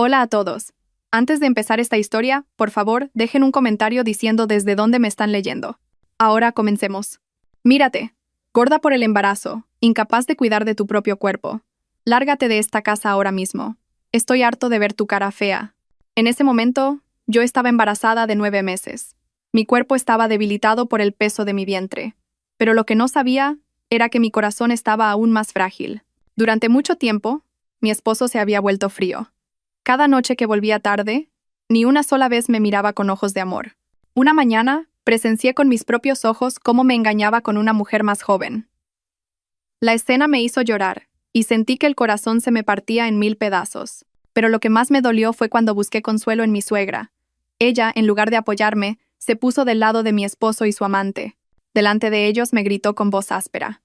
Hola a todos. Antes de empezar esta historia, por favor, dejen un comentario diciendo desde dónde me están leyendo. Ahora comencemos. Mírate, gorda por el embarazo, incapaz de cuidar de tu propio cuerpo. Lárgate de esta casa ahora mismo. Estoy harto de ver tu cara fea. En ese momento, yo estaba embarazada de 9 meses. Mi cuerpo estaba debilitado por el peso de mi vientre. Pero lo que no sabía era que mi corazón estaba aún más frágil. Durante mucho tiempo, mi esposo se había vuelto frío. Cada noche que volvía tarde, ni una sola vez me miraba con ojos de amor. Una mañana, presencié con mis propios ojos cómo me engañaba con una mujer más joven. La escena me hizo llorar, y sentí que el corazón se me partía en 1000 pedazos. Pero lo que más me dolió fue cuando busqué consuelo en mi suegra. Ella, en lugar de apoyarme, se puso del lado de mi esposo y su amante. Delante de ellos me gritó con voz áspera: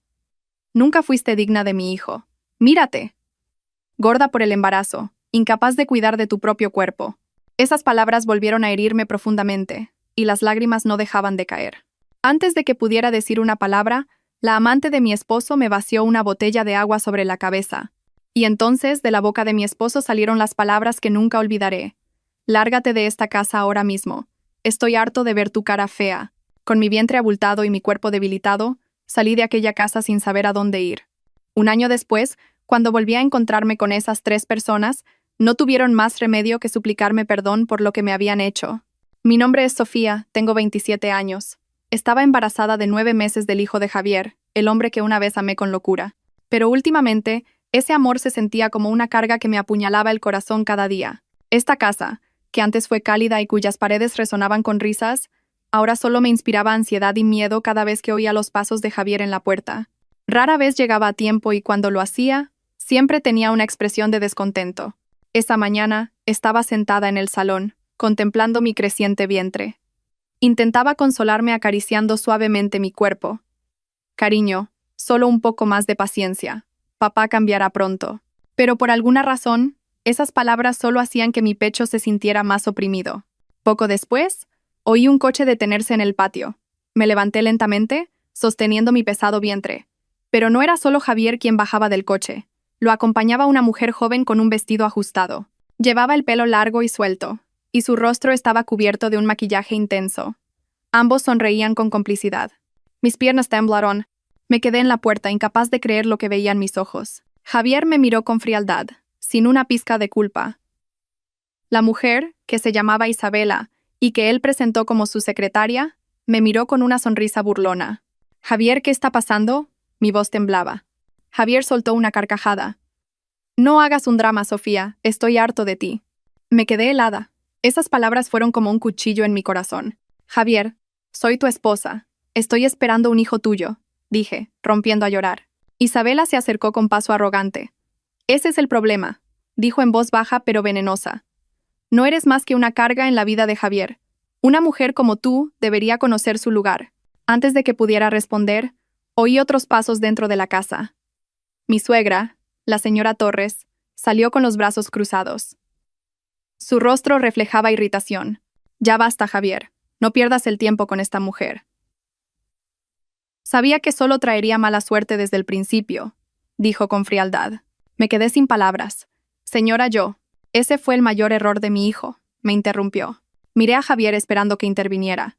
«Nunca fuiste digna de mi hijo. Mírate. Gorda por el embarazo, incapaz de cuidar de tu propio cuerpo». Esas palabras volvieron a herirme profundamente, y las lágrimas no dejaban de caer. Antes de que pudiera decir una palabra, la amante de mi esposo me vació una botella de agua sobre la cabeza. Y entonces, de la boca de mi esposo salieron las palabras que nunca olvidaré: «Lárgate de esta casa ahora mismo. Estoy harto de ver tu cara fea». Con mi vientre abultado y mi cuerpo debilitado, salí de aquella casa sin saber a dónde ir. Un año después, cuando volví a encontrarme con esas 3 personas, no tuvieron más remedio que suplicarme perdón por lo que me habían hecho. Mi nombre es Sofía, tengo 27 años. Estaba embarazada de 9 meses del hijo de Javier, el hombre que una vez amé con locura. Pero últimamente, ese amor se sentía como una carga que me apuñalaba el corazón cada día. Esta casa, que antes fue cálida y cuyas paredes resonaban con risas, ahora solo me inspiraba ansiedad y miedo cada vez que oía los pasos de Javier en la puerta. Rara vez llegaba a tiempo y cuando lo hacía, siempre tenía una expresión de descontento. Esa mañana, estaba sentada en el salón, contemplando mi creciente vientre. Intentaba consolarme acariciando suavemente mi cuerpo. «Cariño, solo un poco más de paciencia. Papá cambiará pronto». Pero por alguna razón, esas palabras solo hacían que mi pecho se sintiera más oprimido. Poco después, oí un coche detenerse en el patio. Me levanté lentamente, sosteniendo mi pesado vientre. Pero no era solo Javier quien bajaba del coche. Lo acompañaba una mujer joven con un vestido ajustado. Llevaba el pelo largo y suelto, y su rostro estaba cubierto de un maquillaje intenso. Ambos sonreían con complicidad. Mis piernas temblaron. Me quedé en la puerta, incapaz de creer lo que veían mis ojos. Javier me miró con frialdad, sin una pizca de culpa. La mujer, que se llamaba Isabela, y que él presentó como su secretaria, me miró con una sonrisa burlona. «Javier, ¿qué está pasando?». Mi voz temblaba. Javier soltó una carcajada. «No hagas un drama, Sofía, estoy harto de ti». Me quedé helada. Esas palabras fueron como un cuchillo en mi corazón. «Javier, soy tu esposa. Estoy esperando un hijo tuyo», dije, rompiendo a llorar. Isabela se acercó con paso arrogante. «Ese es el problema», dijo en voz baja pero venenosa. «No eres más que una carga en la vida de Javier. Una mujer como tú debería conocer su lugar». Antes de que pudiera responder, oí otros pasos dentro de la casa. Mi suegra, la señora Torres, salió con los brazos cruzados. Su rostro reflejaba irritación. «Ya basta, Javier. No pierdas el tiempo con esta mujer». «Sabía que solo traería mala suerte desde el principio», dijo con frialdad. Me quedé sin palabras. «Señora, ese fue el mayor error de mi hijo», me interrumpió. Miré a Javier esperando que interviniera.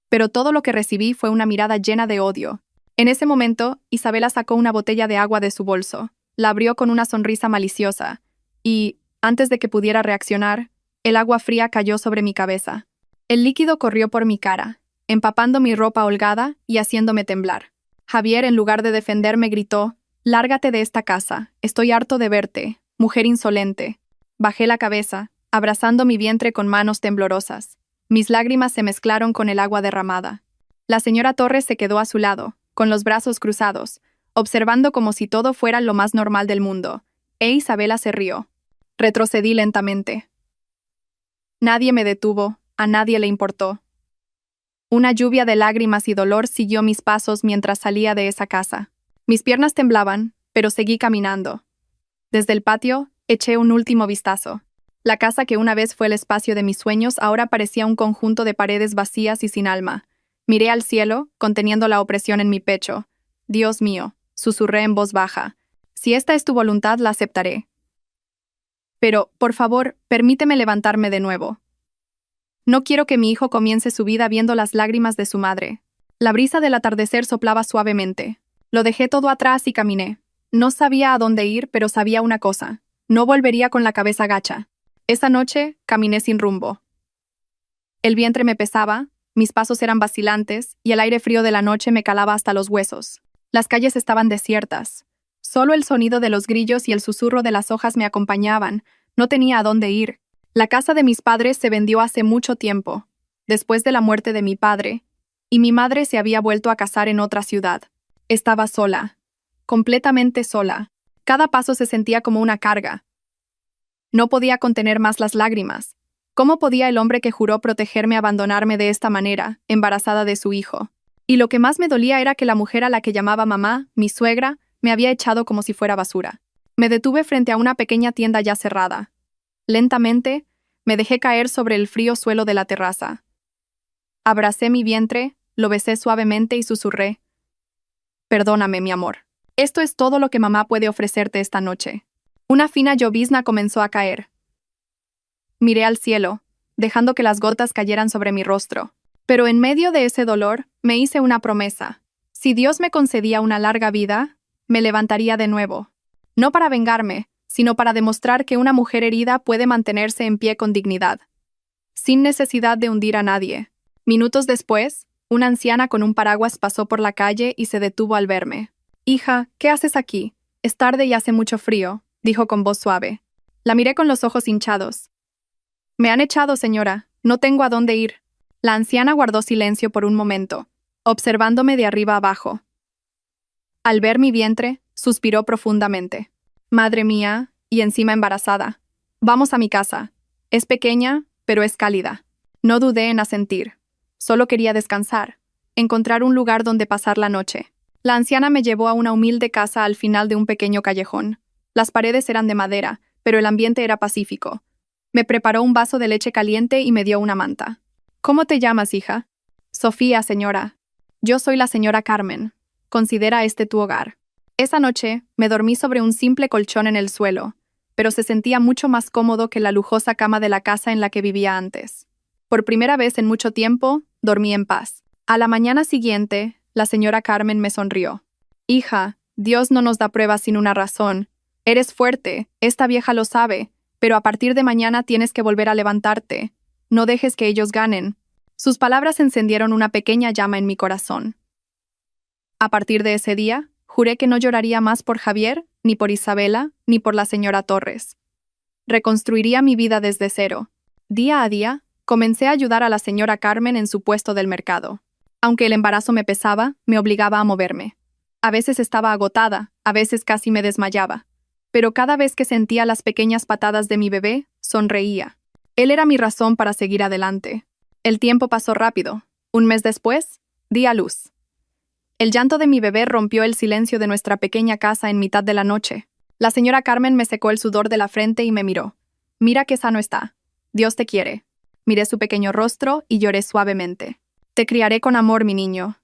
Pero todo lo que recibí fue una mirada llena de odio. En ese momento, Isabela sacó una botella de agua de su bolso, la abrió con una sonrisa maliciosa, y, antes de que pudiera reaccionar, el agua fría cayó sobre mi cabeza. El líquido corrió por mi cara, empapando mi ropa holgada y haciéndome temblar. Javier, en lugar de defenderme, gritó: «Lárgate de esta casa, estoy harto de verte, mujer insolente». Bajé la cabeza, abrazando mi vientre con manos temblorosas. Mis lágrimas se mezclaron con el agua derramada. La señora Torres se quedó a su lado, con los brazos cruzados, observando como si todo fuera lo más normal del mundo, e Isabela se rió. Retrocedí lentamente. Nadie me detuvo, a nadie le importó. Una lluvia de lágrimas y dolor siguió mis pasos mientras salía de esa casa. Mis piernas temblaban, pero seguí caminando. Desde el patio, eché un último vistazo. La casa que una vez fue el espacio de mis sueños ahora parecía un conjunto de paredes vacías y sin alma. Miré al cielo, conteniendo la opresión en mi pecho. «Dios mío», susurré en voz baja, «si esta es tu voluntad, la aceptaré». Pero, por favor, permíteme levantarme de nuevo. No quiero que mi hijo comience su vida viendo las lágrimas de su madre. La brisa del atardecer soplaba suavemente. Lo dejé todo atrás y caminé. No sabía a dónde ir, pero sabía una cosa. No volvería con la cabeza gacha. Esa noche, caminé sin rumbo. El vientre me pesaba, mis pasos eran vacilantes, y el aire frío de la noche me calaba hasta los huesos. Las calles estaban desiertas. Solo el sonido de los grillos y el susurro de las hojas me acompañaban. No tenía a dónde ir. La casa de mis padres se vendió hace mucho tiempo, después de la muerte de mi padre, y mi madre se había vuelto a casar en otra ciudad. Estaba sola, completamente sola. Cada paso se sentía como una carga. No podía contener más las lágrimas. ¿Cómo podía el hombre que juró protegerme abandonarme de esta manera, embarazada de su hijo? Y lo que más me dolía era que la mujer a la que llamaba mamá, mi suegra, me había echado como si fuera basura. Me detuve frente a una pequeña tienda ya cerrada. Lentamente, me dejé caer sobre el frío suelo de la terraza. Abracé mi vientre, lo besé suavemente y susurré: «Perdóname, mi amor. Esto es todo lo que mamá puede ofrecerte esta noche». Una fina llovizna comenzó a caer. Miré al cielo, dejando que las gotas cayeran sobre mi rostro. Pero en medio de ese dolor, me hice una promesa. Si Dios me concedía una larga vida, me levantaría de nuevo. No para vengarme, sino para demostrar que una mujer herida puede mantenerse en pie con dignidad, sin necesidad de hundir a nadie. Minutos después, una anciana con un paraguas pasó por la calle y se detuvo al verme. «Hija, ¿qué haces aquí? Es tarde y hace mucho frío», dijo con voz suave. La miré con los ojos hinchados. «Me han echado, señora. No tengo a dónde ir». La anciana guardó silencio por un momento, observándome de arriba abajo. Al ver mi vientre, suspiró profundamente. «Madre mía, y encima embarazada. Vamos a mi casa. Es pequeña, pero es cálida». No dudé en asentir. Solo quería descansar, encontrar un lugar donde pasar la noche. La anciana me llevó a una humilde casa al final de un pequeño callejón. Las paredes eran de madera, pero el ambiente era pacífico. Me preparó un vaso de leche caliente y me dio una manta. «¿Cómo te llamas, hija?» «Sofía, señora. Yo soy la señora Carmen. Considera este tu hogar». Esa noche, me dormí sobre un simple colchón en el suelo, pero se sentía mucho más cómodo que la lujosa cama de la casa en la que vivía antes. Por primera vez en mucho tiempo, dormí en paz. A la mañana siguiente, la señora Carmen me sonrió. «Hija, Dios no nos da pruebas sin una razón. Eres fuerte, esta vieja lo sabe, pero a partir de mañana tienes que volver a levantarte. No dejes que ellos ganen». Sus palabras encendieron una pequeña llama en mi corazón. A partir de ese día, juré que no lloraría más por Javier, ni por Isabela, ni por la señora Torres. Reconstruiría mi vida desde cero. Día a día, comencé a ayudar a la señora Carmen en su puesto del mercado. Aunque el embarazo me pesaba, me obligaba a moverme. A veces estaba agotada, a veces casi me desmayaba. Pero cada vez que sentía las pequeñas patadas de mi bebé, sonreía. Él era mi razón para seguir adelante. El tiempo pasó rápido. Un mes después, di a luz. El llanto de mi bebé rompió el silencio de nuestra pequeña casa en mitad de la noche. La señora Carmen me secó el sudor de la frente y me miró. «Mira qué sano está. Dios te quiere». Miré su pequeño rostro y lloré suavemente. «Te criaré con amor, mi niño.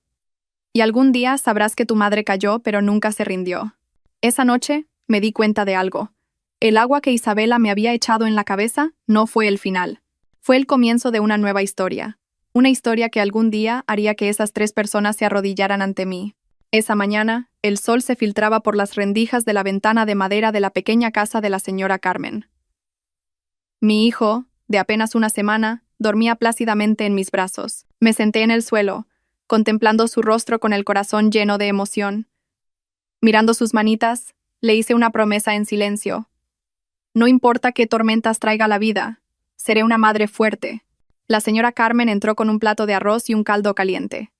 Y algún día sabrás que tu madre cayó, pero nunca se rindió». Esa noche, me di cuenta de algo. El agua que Isabela me había echado en la cabeza no fue el final. Fue el comienzo de una nueva historia. Una historia que algún día haría que esas 3 personas se arrodillaran ante mí. Esa mañana, el sol se filtraba por las rendijas de la ventana de madera de la pequeña casa de la señora Carmen. Mi hijo, de apenas una semana, dormía plácidamente en mis brazos. Me senté en el suelo, contemplando su rostro con el corazón lleno de emoción. Mirando sus manitas, le hice una promesa en silencio. «No importa qué tormentas traiga la vida, seré una madre fuerte». La señora Carmen entró con un plato de arroz y un caldo caliente.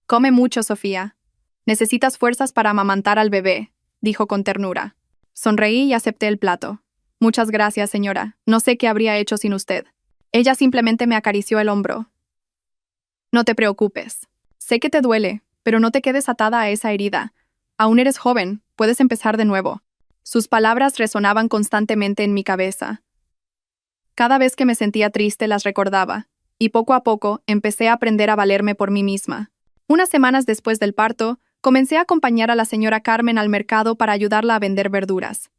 «Come mucho, Sofía. Necesitas fuerzas para amamantar al bebé», dijo con ternura. Sonreí y acepté el plato. «Muchas gracias, señora. No sé qué habría hecho sin usted». Ella simplemente me acarició el hombro. «No te preocupes. Sé que te duele, pero no te quedes atada a esa herida. Aún eres joven, puedes empezar de nuevo». Sus palabras resonaban constantemente en mi cabeza. Cada vez que me sentía triste las recordaba, y poco a poco empecé a aprender a valerme por mí misma. Unas semanas después del parto, comencé a acompañar a la señora Carmen al mercado para ayudarla a vender verduras.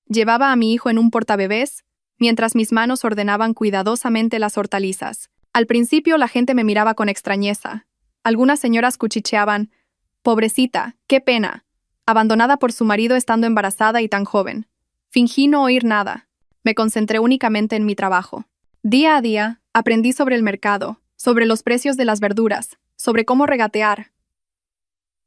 Llevaba a mi hijo en un portabebés, mientras mis manos ordenaban cuidadosamente las hortalizas. Al principio la gente me miraba con extrañeza. Algunas señoras cuchicheaban: «Pobrecita, qué pena, abandonada por su marido estando embarazada y tan joven». Fingí no oír nada. Me concentré únicamente en mi trabajo. Día a día, aprendí sobre el mercado, sobre los precios de las verduras, sobre cómo regatear.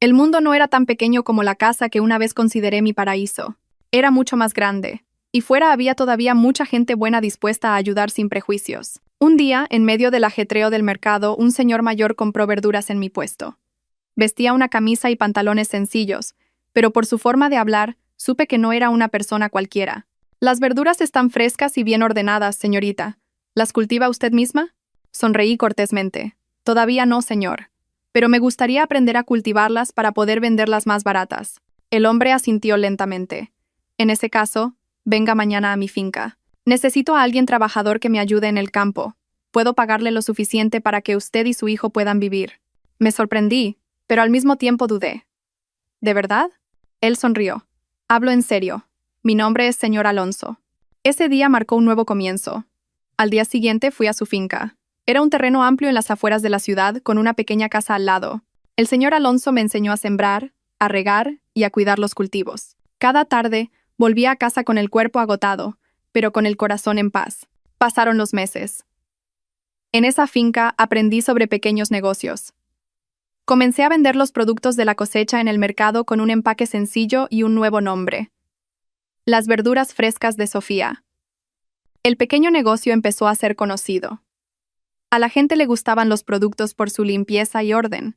El mundo no era tan pequeño como la casa que una vez consideré mi paraíso. Era mucho más grande, y fuera había todavía mucha gente buena dispuesta a ayudar sin prejuicios. Un día, en medio del ajetreo del mercado, un señor mayor compró verduras en mi puesto. Vestía una camisa y pantalones sencillos, pero por su forma de hablar, supe que no era una persona cualquiera. «Las verduras están frescas y bien ordenadas, señorita. ¿Las cultiva usted misma?». Sonreí cortésmente. «Todavía no, señor. Pero me gustaría aprender a cultivarlas para poder venderlas más baratas». El hombre asintió lentamente. «En ese caso, venga mañana a mi finca. Necesito a alguien trabajador que me ayude en el campo. Puedo pagarle lo suficiente para que usted y su hijo puedan vivir». Me sorprendí, pero al mismo tiempo dudé. «¿De verdad?». Él sonrió. «Hablo en serio. Mi nombre es señor Alonso». Ese día marcó un nuevo comienzo. Al día siguiente fui a su finca. Era un terreno amplio en las afueras de la ciudad, con una pequeña casa al lado. El señor Alonso me enseñó a sembrar, a regar y a cuidar los cultivos. Cada tarde, volvía a casa con el cuerpo agotado, pero con el corazón en paz. Pasaron los meses. En esa finca aprendí sobre pequeños negocios. Comencé a vender los productos de la cosecha en el mercado con un empaque sencillo y un nuevo nombre: Las verduras frescas de Sofía. El pequeño negocio empezó a ser conocido. A la gente le gustaban los productos por su limpieza y orden.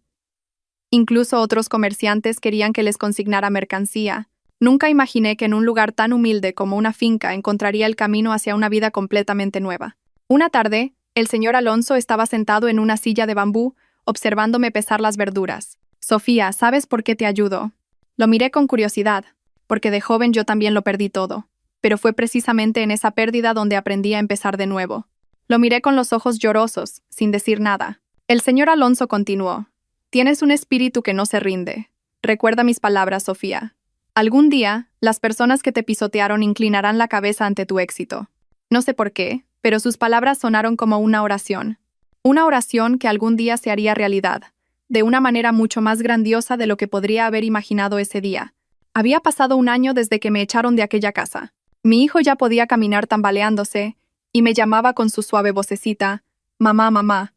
Incluso otros comerciantes querían que les consignara mercancía. Nunca imaginé que en un lugar tan humilde como una finca encontraría el camino hacia una vida completamente nueva. Una tarde, el señor Alonso estaba sentado en una silla de bambú, observándome pesar las verduras. «Sofía, ¿sabes por qué te ayudo?». Lo miré con curiosidad, porque de joven yo también lo perdí todo. Pero fue precisamente en esa pérdida donde aprendí a empezar de nuevo. Lo miré con los ojos llorosos, sin decir nada. El señor Alonso continuó: «Tienes un espíritu que no se rinde. Recuerda mis palabras, Sofía. Algún día, las personas que te pisotearon inclinarán la cabeza ante tu éxito». No sé por qué, pero sus palabras sonaron como una oración. Una oración que algún día se haría realidad, de una manera mucho más grandiosa de lo que podría haber imaginado ese día. Había pasado un año desde que me echaron de aquella casa. Mi hijo ya podía caminar tambaleándose, y me llamaba con su suave vocecita: «Mamá, mamá».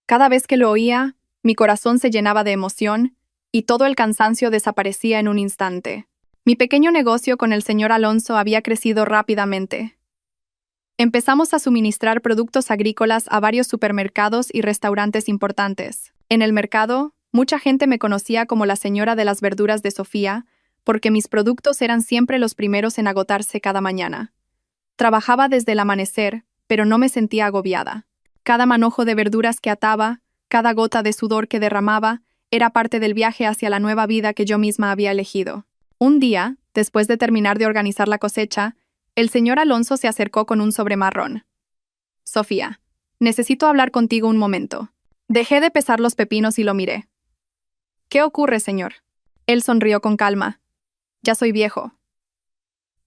Cada vez que lo oía, mi corazón se llenaba de emoción, y todo el cansancio desaparecía en un instante. Mi pequeño negocio con el señor Alonso había crecido rápidamente. Empezamos a suministrar productos agrícolas a varios supermercados y restaurantes importantes. En el mercado, mucha gente me conocía como la señora de las verduras de Sofía, porque mis productos eran siempre los primeros en agotarse cada mañana. Trabajaba desde el amanecer, pero no me sentía agobiada. Cada manojo de verduras que ataba, cada gota de sudor que derramaba, era parte del viaje hacia la nueva vida que yo misma había elegido. Un día, después de terminar de organizar la cosecha, el señor Alonso se acercó con un sobre marrón. «Sofía, necesito hablar contigo un momento». Dejé de pesar los pepinos y lo miré. «¿Qué ocurre, señor?». Él sonrió con calma. «Ya soy viejo.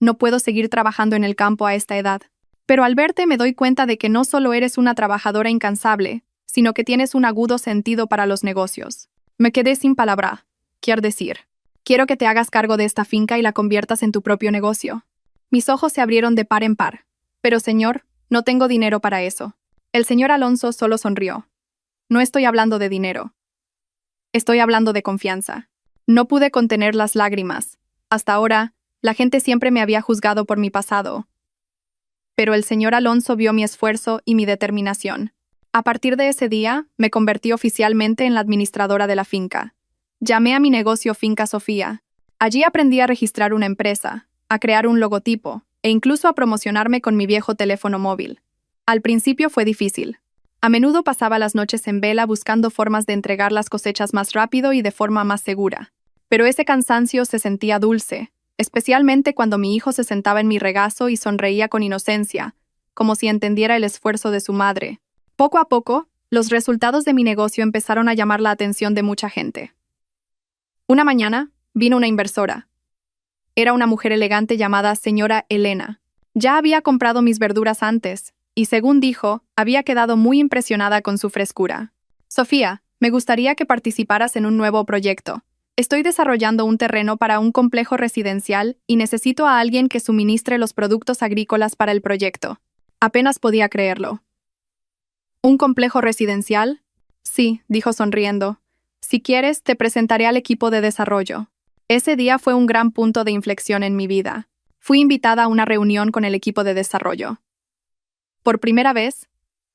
No puedo seguir trabajando en el campo a esta edad. Pero al verte me doy cuenta de que no solo eres una trabajadora incansable, sino que tienes un agudo sentido para los negocios». Me quedé sin palabra. Quiero decir, quiero que te hagas cargo de esta finca y la conviertas en tu propio negocio. Mis ojos se abrieron de par en par. «Pero señor, no tengo dinero para eso». El señor Alonso solo sonrió. «No estoy hablando de dinero. Estoy hablando de confianza». No pude contener las lágrimas. Hasta ahora, la gente siempre me había juzgado por mi pasado. Pero el señor Alonso vio mi esfuerzo y mi determinación. A partir de ese día, me convertí oficialmente en la administradora de la finca. Llamé a mi negocio Finca Sofía. Allí aprendí a registrar una empresa, a crear un logotipo, e incluso a promocionarme con mi viejo teléfono móvil. Al principio fue difícil. A menudo pasaba las noches en vela buscando formas de entregar las cosechas más rápido y de forma más segura. Pero ese cansancio se sentía dulce, especialmente cuando mi hijo se sentaba en mi regazo y sonreía con inocencia, como si entendiera el esfuerzo de su madre. Poco a poco, los resultados de mi negocio empezaron a llamar la atención de mucha gente. Una mañana, vino una inversora. Era una mujer elegante llamada señora Elena. Ya había comprado mis verduras antes, y según dijo, había quedado muy impresionada con su frescura. Sofía, me gustaría que participaras en un nuevo proyecto. Estoy desarrollando un terreno para un complejo residencial y necesito a alguien que suministre los productos agrícolas para el proyecto. Apenas podía creerlo. ¿Un complejo residencial? Sí, dijo sonriendo. Si quieres, te presentaré al equipo de desarrollo. Ese día fue un gran punto de inflexión en mi vida. Fui invitada a una reunión con el equipo de desarrollo. Por primera vez,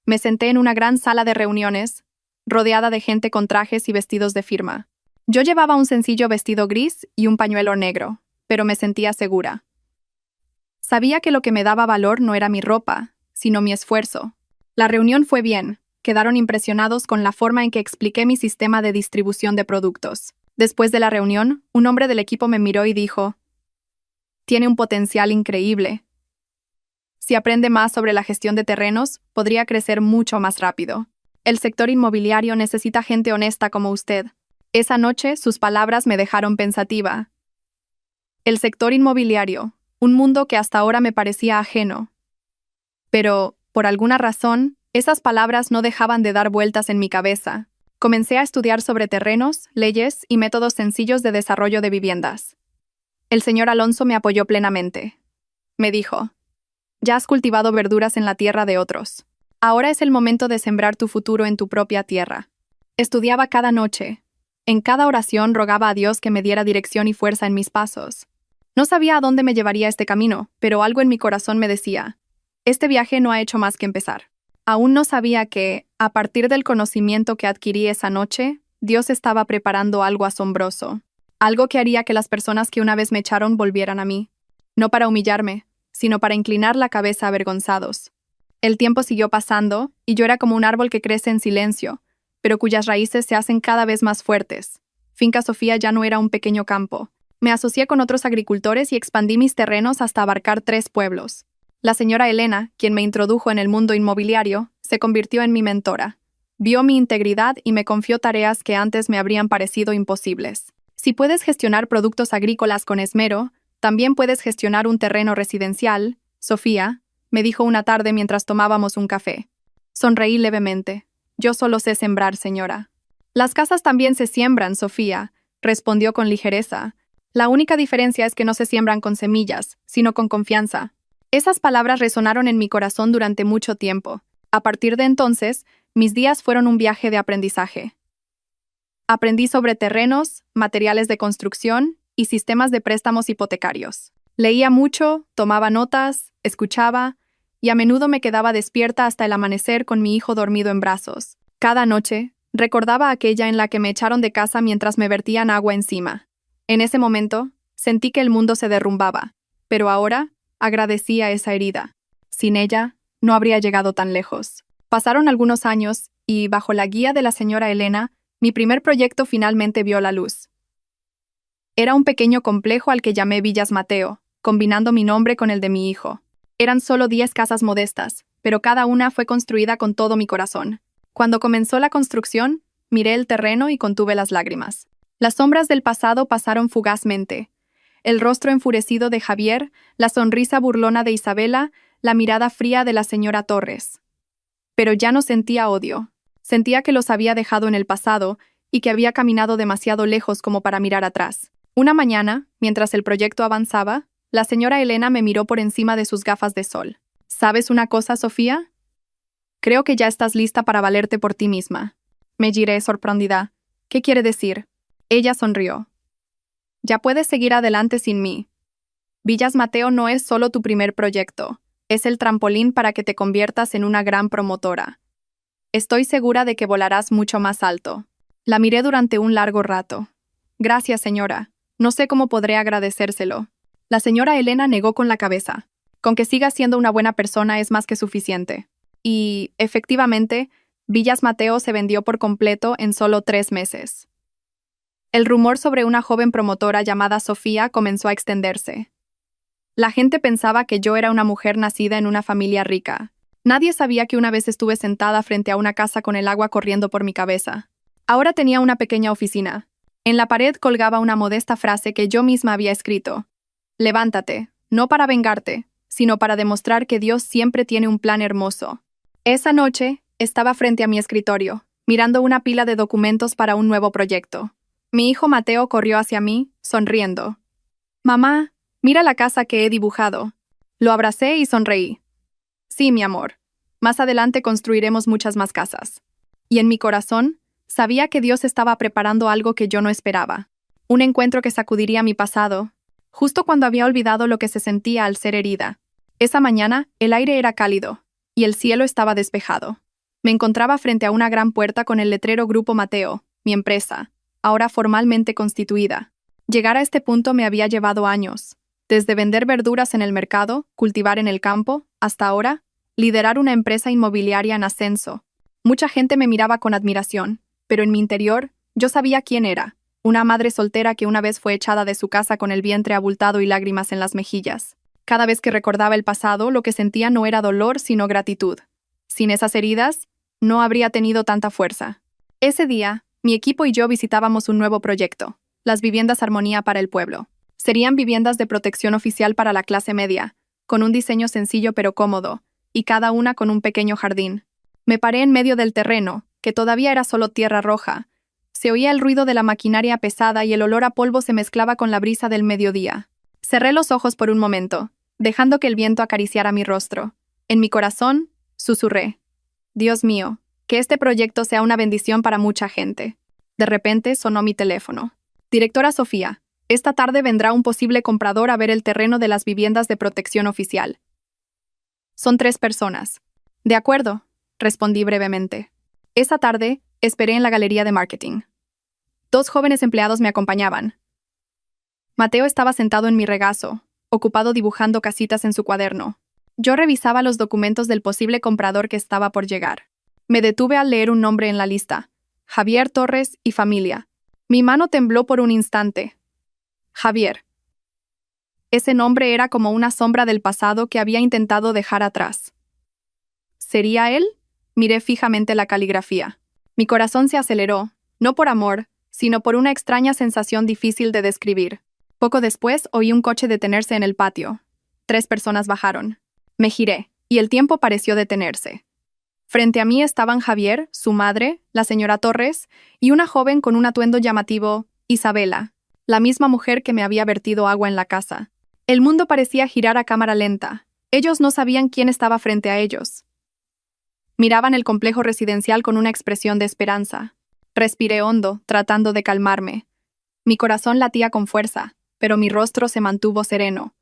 me senté en una gran sala de reuniones, rodeada de gente con trajes y vestidos de firma. Yo llevaba un sencillo vestido gris y un pañuelo negro, pero me sentía segura. Sabía que lo que me daba valor no era mi ropa, sino mi esfuerzo. La reunión fue bien. Quedaron impresionados con la forma en que expliqué mi sistema de distribución de productos. Después de la reunión, un hombre del equipo me miró y dijo: «Tiene un potencial increíble. Si aprende más sobre la gestión de terrenos, podría crecer mucho más rápido. El sector inmobiliario necesita gente honesta como usted». Esa noche, sus palabras me dejaron pensativa. El sector inmobiliario, un mundo que hasta ahora me parecía ajeno. Pero, por alguna razón, esas palabras no dejaban de dar vueltas en mi cabeza. Comencé a estudiar sobre terrenos, leyes y métodos sencillos de desarrollo de viviendas. El señor Alonso me apoyó plenamente. Me dijo: «Ya has cultivado verduras en la tierra de otros. Ahora es el momento de sembrar tu futuro en tu propia tierra». Estudiaba cada noche. En cada oración rogaba a Dios que me diera dirección y fuerza en mis pasos. No sabía a dónde me llevaría este camino, pero algo en mi corazón me decía: este viaje no ha hecho más que empezar. Aún no sabía que, a partir del conocimiento que adquirí esa noche, Dios estaba preparando algo asombroso. Algo que haría que las personas que una vez me echaron volvieran a mí. No para humillarme, sino para inclinar la cabeza avergonzados. El tiempo siguió pasando, y yo era como un árbol que crece en silencio, pero cuyas raíces se hacen cada vez más fuertes. Finca Sofía ya no era un pequeño campo. Me asocié con otros agricultores y expandí mis terrenos hasta abarcar 3 pueblos. La señora Elena, quien me introdujo en el mundo inmobiliario, se convirtió en mi mentora. Vio mi integridad y me confió tareas que antes me habrían parecido imposibles. Si puedes gestionar productos agrícolas con esmero, también puedes gestionar un terreno residencial, Sofía, me dijo una tarde mientras tomábamos un café. Sonreí levemente. Yo solo sé sembrar, señora. Las casas también se siembran, Sofía, respondió con ligereza. La única diferencia es que no se siembran con semillas, sino con confianza. Esas palabras resonaron en mi corazón durante mucho tiempo. A partir de entonces, mis días fueron un viaje de aprendizaje. Aprendí sobre terrenos, materiales de construcción y sistemas de préstamos hipotecarios. Leía mucho, tomaba notas, escuchaba, y a menudo me quedaba despierta hasta el amanecer con mi hijo dormido en brazos. Cada noche, recordaba aquella en la que me echaron de casa mientras me vertían agua encima. En ese momento, sentí que el mundo se derrumbaba, pero ahora agradecía esa herida. Sin ella, no habría llegado tan lejos. Pasaron algunos años y, bajo la guía de la señora Elena, mi primer proyecto finalmente vio la luz. Era un pequeño complejo al que llamé Villas Mateo, combinando mi nombre con el de mi hijo. Eran solo 10 casas modestas, pero cada una fue construida con todo mi corazón. Cuando comenzó la construcción, miré el terreno y contuve las lágrimas. Las sombras del pasado pasaron fugazmente. El rostro enfurecido de Javier, la sonrisa burlona de Isabela, la mirada fría de la señora Torres. Pero ya no sentía odio. Sentía que los había dejado en el pasado y que había caminado demasiado lejos como para mirar atrás. Una mañana, mientras el proyecto avanzaba, la señora Elena me miró por encima de sus gafas de sol. ¿Sabes una cosa, Sofía? Creo que ya estás lista para valerte por ti misma. Me giré sorprendida. ¿Qué quiere decir? Ella sonrió. Ya puedes seguir adelante sin mí. Villas Mateo no es solo tu primer proyecto, es el trampolín para que te conviertas en una gran promotora. Estoy segura de que volarás mucho más alto. La miré durante un largo rato. Gracias, señora. No sé cómo podré agradecérselo. La señora Elena negó con la cabeza. Con que sigas siendo una buena persona es más que suficiente. Y, efectivamente, Villas Mateo se vendió por completo en solo 3 meses. El rumor sobre una joven promotora llamada Sofía comenzó a extenderse. La gente pensaba que yo era una mujer nacida en una familia rica. Nadie sabía que una vez estuve sentada frente a una casa con el agua corriendo por mi cabeza. Ahora tenía una pequeña oficina. En la pared colgaba una modesta frase que yo misma había escrito. Levántate, no para vengarte, sino para demostrar que Dios siempre tiene un plan hermoso. Esa noche, estaba frente a mi escritorio, mirando una pila de documentos para un nuevo proyecto. Mi hijo Mateo corrió hacia mí, sonriendo. «Mamá, mira la casa que he dibujado». Lo abracé y sonreí. «Sí, mi amor. Más adelante construiremos muchas más casas». Y en mi corazón, sabía que Dios estaba preparando algo que yo no esperaba. Un encuentro que sacudiría mi pasado, justo cuando había olvidado lo que se sentía al ser herida. Esa mañana, el aire era cálido, y el cielo estaba despejado. Me encontraba frente a una gran puerta con el letrero Grupo Mateo, mi empresa, ahora formalmente constituida. Llegar a este punto me había llevado años, desde vender verduras en el mercado, cultivar en el campo, hasta ahora, liderar una empresa inmobiliaria en ascenso. Mucha gente me miraba con admiración, pero en mi interior, yo sabía quién era, una madre soltera que una vez fue echada de su casa con el vientre abultado y lágrimas en las mejillas. Cada vez que recordaba el pasado, lo que sentía no era dolor, sino gratitud. Sin esas heridas, no habría tenido tanta fuerza. Ese día, mi equipo y yo visitábamos un nuevo proyecto, las viviendas Armonía para el pueblo. Serían viviendas de protección oficial para la clase media, con un diseño sencillo pero cómodo, y cada una con un pequeño jardín. Me paré en medio del terreno, que todavía era solo tierra roja. Se oía el ruido de la maquinaria pesada y el olor a polvo se mezclaba con la brisa del mediodía. Cerré los ojos por un momento, dejando que el viento acariciara mi rostro. En mi corazón, susurré: «Dios mío, que este proyecto sea una bendición para mucha gente». De repente sonó mi teléfono. «Directora Sofía, esta tarde vendrá un posible comprador a ver el terreno de las viviendas de protección oficial. Son 3 personas». «De acuerdo», respondí brevemente. Esa tarde, esperé en la galería de marketing. 2 jóvenes empleados me acompañaban. Mateo estaba sentado en mi regazo, ocupado dibujando casitas en su cuaderno. Yo revisaba los documentos del posible comprador que estaba por llegar. Me detuve al leer un nombre en la lista: Javier Torres y familia. Mi mano tembló por un instante. Javier. Ese nombre era como una sombra del pasado que había intentado dejar atrás. ¿Sería él? Miré fijamente la caligrafía. Mi corazón se aceleró, no por amor, sino por una extraña sensación difícil de describir. Poco después oí un coche detenerse en el patio. 3 personas bajaron. Me giré, y el tiempo pareció detenerse. Frente a mí estaban Javier, su madre, la señora Torres, y una joven con un atuendo llamativo, Isabela, la misma mujer que me había vertido agua en la casa. El mundo parecía girar a cámara lenta. Ellos no sabían quién estaba frente a ellos. Miraban el complejo residencial con una expresión de esperanza. Respiré hondo, tratando de calmarme. Mi corazón latía con fuerza, pero mi rostro se mantuvo sereno.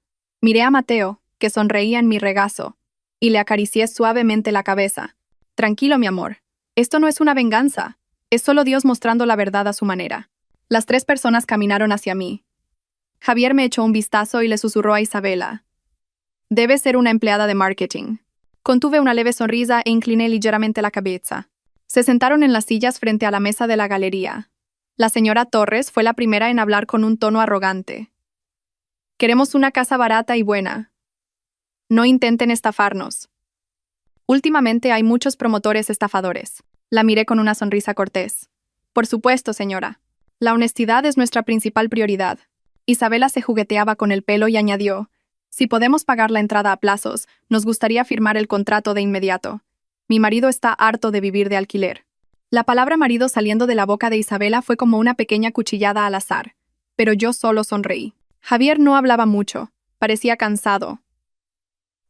Miré a Mateo, que sonreía en mi regazo, y le acaricié suavemente la cabeza. «Tranquilo, mi amor. Esto no es una venganza. Es solo Dios mostrando la verdad a su manera». Las 3 personas caminaron hacia mí. Javier me echó un vistazo y le susurró a Isabela: «Debe ser una empleada de marketing». Contuve una leve sonrisa e incliné ligeramente la cabeza. Se sentaron en las sillas frente a la mesa de la galería. La señora Torres fue la primera en hablar con un tono arrogante. «Queremos una casa barata y buena. No intenten estafarnos. Últimamente hay muchos promotores estafadores». La miré con una sonrisa cortés. «Por supuesto, señora. La honestidad es nuestra principal prioridad». Isabela se jugueteaba con el pelo y añadió: «Si podemos pagar la entrada a plazos, nos gustaría firmar el contrato de inmediato. Mi marido está harto de vivir de alquiler». La palabra marido saliendo de la boca de Isabela fue como una pequeña cuchillada al azar, pero yo solo sonreí. Javier no hablaba mucho, parecía cansado.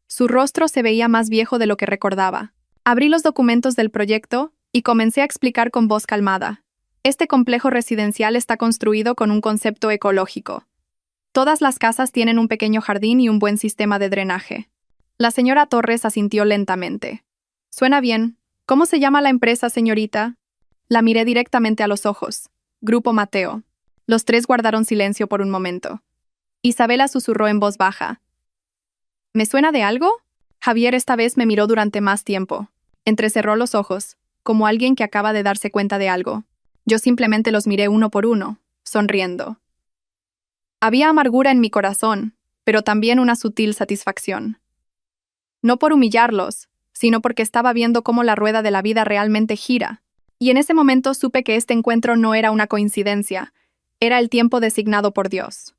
Su rostro se veía más viejo de lo que recordaba. Abrí los documentos del proyecto y comencé a explicar con voz calmada. Este complejo residencial está construido con un concepto ecológico. Todas las casas tienen un pequeño jardín y un buen sistema de drenaje. La señora Torres asintió lentamente. «Suena bien. ¿Cómo se llama la empresa, señorita?» La miré directamente a los ojos. «Grupo Mateo». Los 3 guardaron silencio por un momento. Isabela susurró en voz baja: «¿Me suena de algo?» Javier esta vez me miró durante más tiempo. Entrecerró los ojos, como alguien que acaba de darse cuenta de algo. Yo simplemente los miré uno por uno, sonriendo. Había amargura en mi corazón, pero también una sutil satisfacción. No por humillarlos, sino porque estaba viendo cómo la rueda de la vida realmente gira. Y en ese momento supe que este encuentro no era una coincidencia, era el tiempo designado por Dios.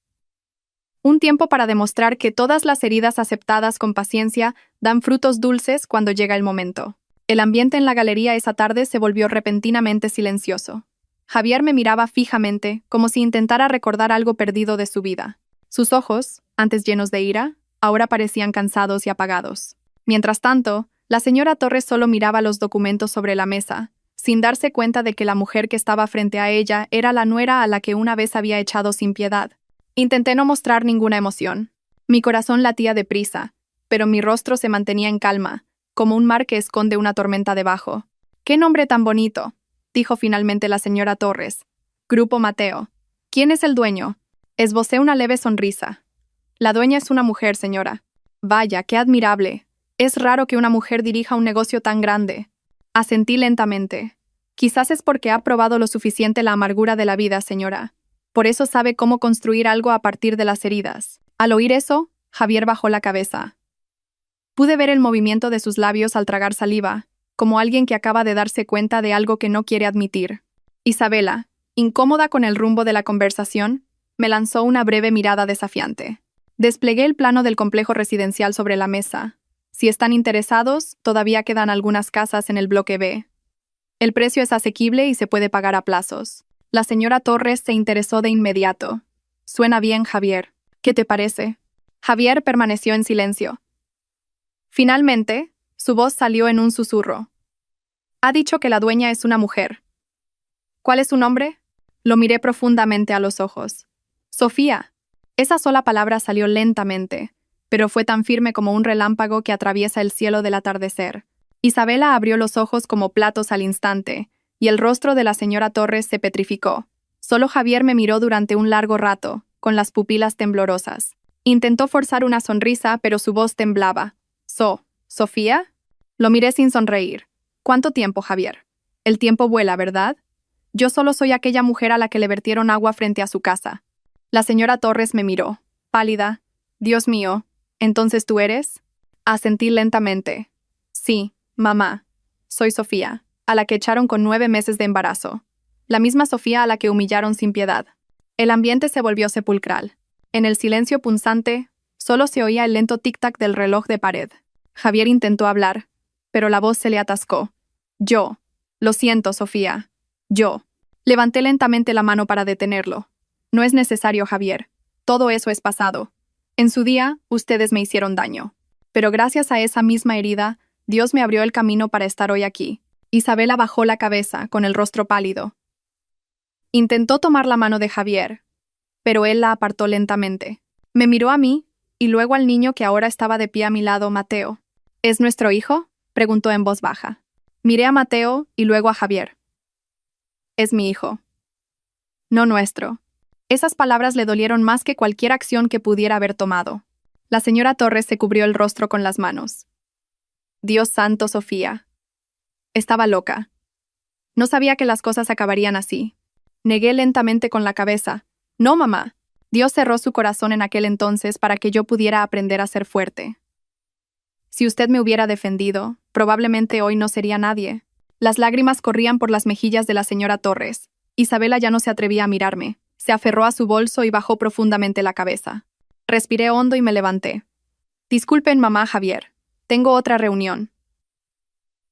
Un tiempo para demostrar que todas las heridas aceptadas con paciencia dan frutos dulces cuando llega el momento. El ambiente en la galería esa tarde se volvió repentinamente silencioso. Javier me miraba fijamente, como si intentara recordar algo perdido de su vida. Sus ojos, antes llenos de ira, ahora parecían cansados y apagados. Mientras tanto, la señora Torres solo miraba los documentos sobre la mesa, sin darse cuenta de que la mujer que estaba frente a ella era la nuera a la que una vez había echado sin piedad. Intenté no mostrar ninguna emoción. Mi corazón latía deprisa, pero mi rostro se mantenía en calma, como un mar que esconde una tormenta debajo. «¡Qué nombre tan bonito!», dijo finalmente la señora Torres. «Grupo Mateo. ¿Quién es el dueño?». Esbocé una leve sonrisa. «La dueña es una mujer, señora». «Vaya, qué admirable. Es raro que una mujer dirija un negocio tan grande». Asentí lentamente. «Quizás es porque ha probado lo suficiente la amargura de la vida, señora. Por eso sabe cómo construir algo a partir de las heridas». Al oír eso, Javier bajó la cabeza. Pude ver el movimiento de sus labios al tragar saliva, como alguien que acaba de darse cuenta de algo que no quiere admitir. Isabela, incómoda con el rumbo de la conversación, me lanzó una breve mirada desafiante. Desplegué el plano del complejo residencial sobre la mesa. Si están interesados, todavía quedan algunas casas en el bloque B. El precio es asequible y se puede pagar a plazos. La señora Torres se interesó de inmediato. «Suena bien, Javier. ¿Qué te parece?». Javier permaneció en silencio. Finalmente, su voz salió en un susurro. «Ha dicho que la dueña es una mujer. ¿Cuál es su nombre?». Lo miré profundamente a los ojos. «Sofía». Esa sola palabra salió lentamente, pero fue tan firme como un relámpago que atraviesa el cielo del atardecer. Isabela abrió los ojos como platos al instante, y el rostro de la señora Torres se petrificó. Solo Javier me miró durante un largo rato, con las pupilas temblorosas. Intentó forzar una sonrisa, pero su voz temblaba. ¿Sofía? Lo miré sin sonreír. «¿Cuánto tiempo, Javier? El tiempo vuela, ¿verdad? Yo solo soy aquella mujer a la que le vertieron agua frente a su casa». La señora Torres me miró, pálida. «Dios mío, ¿entonces tú eres?». Asentí lentamente. «Sí, mamá. Soy Sofía, a la que echaron con 9 meses de embarazo. La misma Sofía a la que humillaron sin piedad». El ambiente se volvió sepulcral. En el silencio punzante, solo se oía el lento tic-tac del reloj de pared. Javier intentó hablar, pero la voz se le atascó. «Yo. Lo siento, Sofía. Yo». Levanté lentamente la mano para detenerlo. «No es necesario, Javier. Todo eso es pasado. En su día, ustedes me hicieron daño. Pero gracias a esa misma herida, Dios me abrió el camino para estar hoy aquí». Isabela bajó la cabeza, con el rostro pálido. Intentó tomar la mano de Javier, pero él la apartó lentamente. Me miró a mí, y luego al niño que ahora estaba de pie a mi lado, Mateo. «¿Es nuestro hijo?», preguntó en voz baja. Miré a Mateo y luego a Javier. «Es mi hijo. No nuestro». Esas palabras le dolieron más que cualquier acción que pudiera haber tomado. La señora Torres se cubrió el rostro con las manos. «Dios santo, Sofía». Estaba loca. No sabía que las cosas acabarían así. Negué lentamente con la cabeza. «No, mamá». Dios cerró su corazón en aquel entonces para que yo pudiera aprender a ser fuerte. Si usted me hubiera defendido, probablemente hoy no sería nadie. Las lágrimas corrían por las mejillas de la señora Torres. Isabela ya no se atrevía a mirarme. Se aferró a su bolso y bajó profundamente la cabeza. Respiré hondo y me levanté. «Disculpen, mamá, Javier. Tengo otra reunión».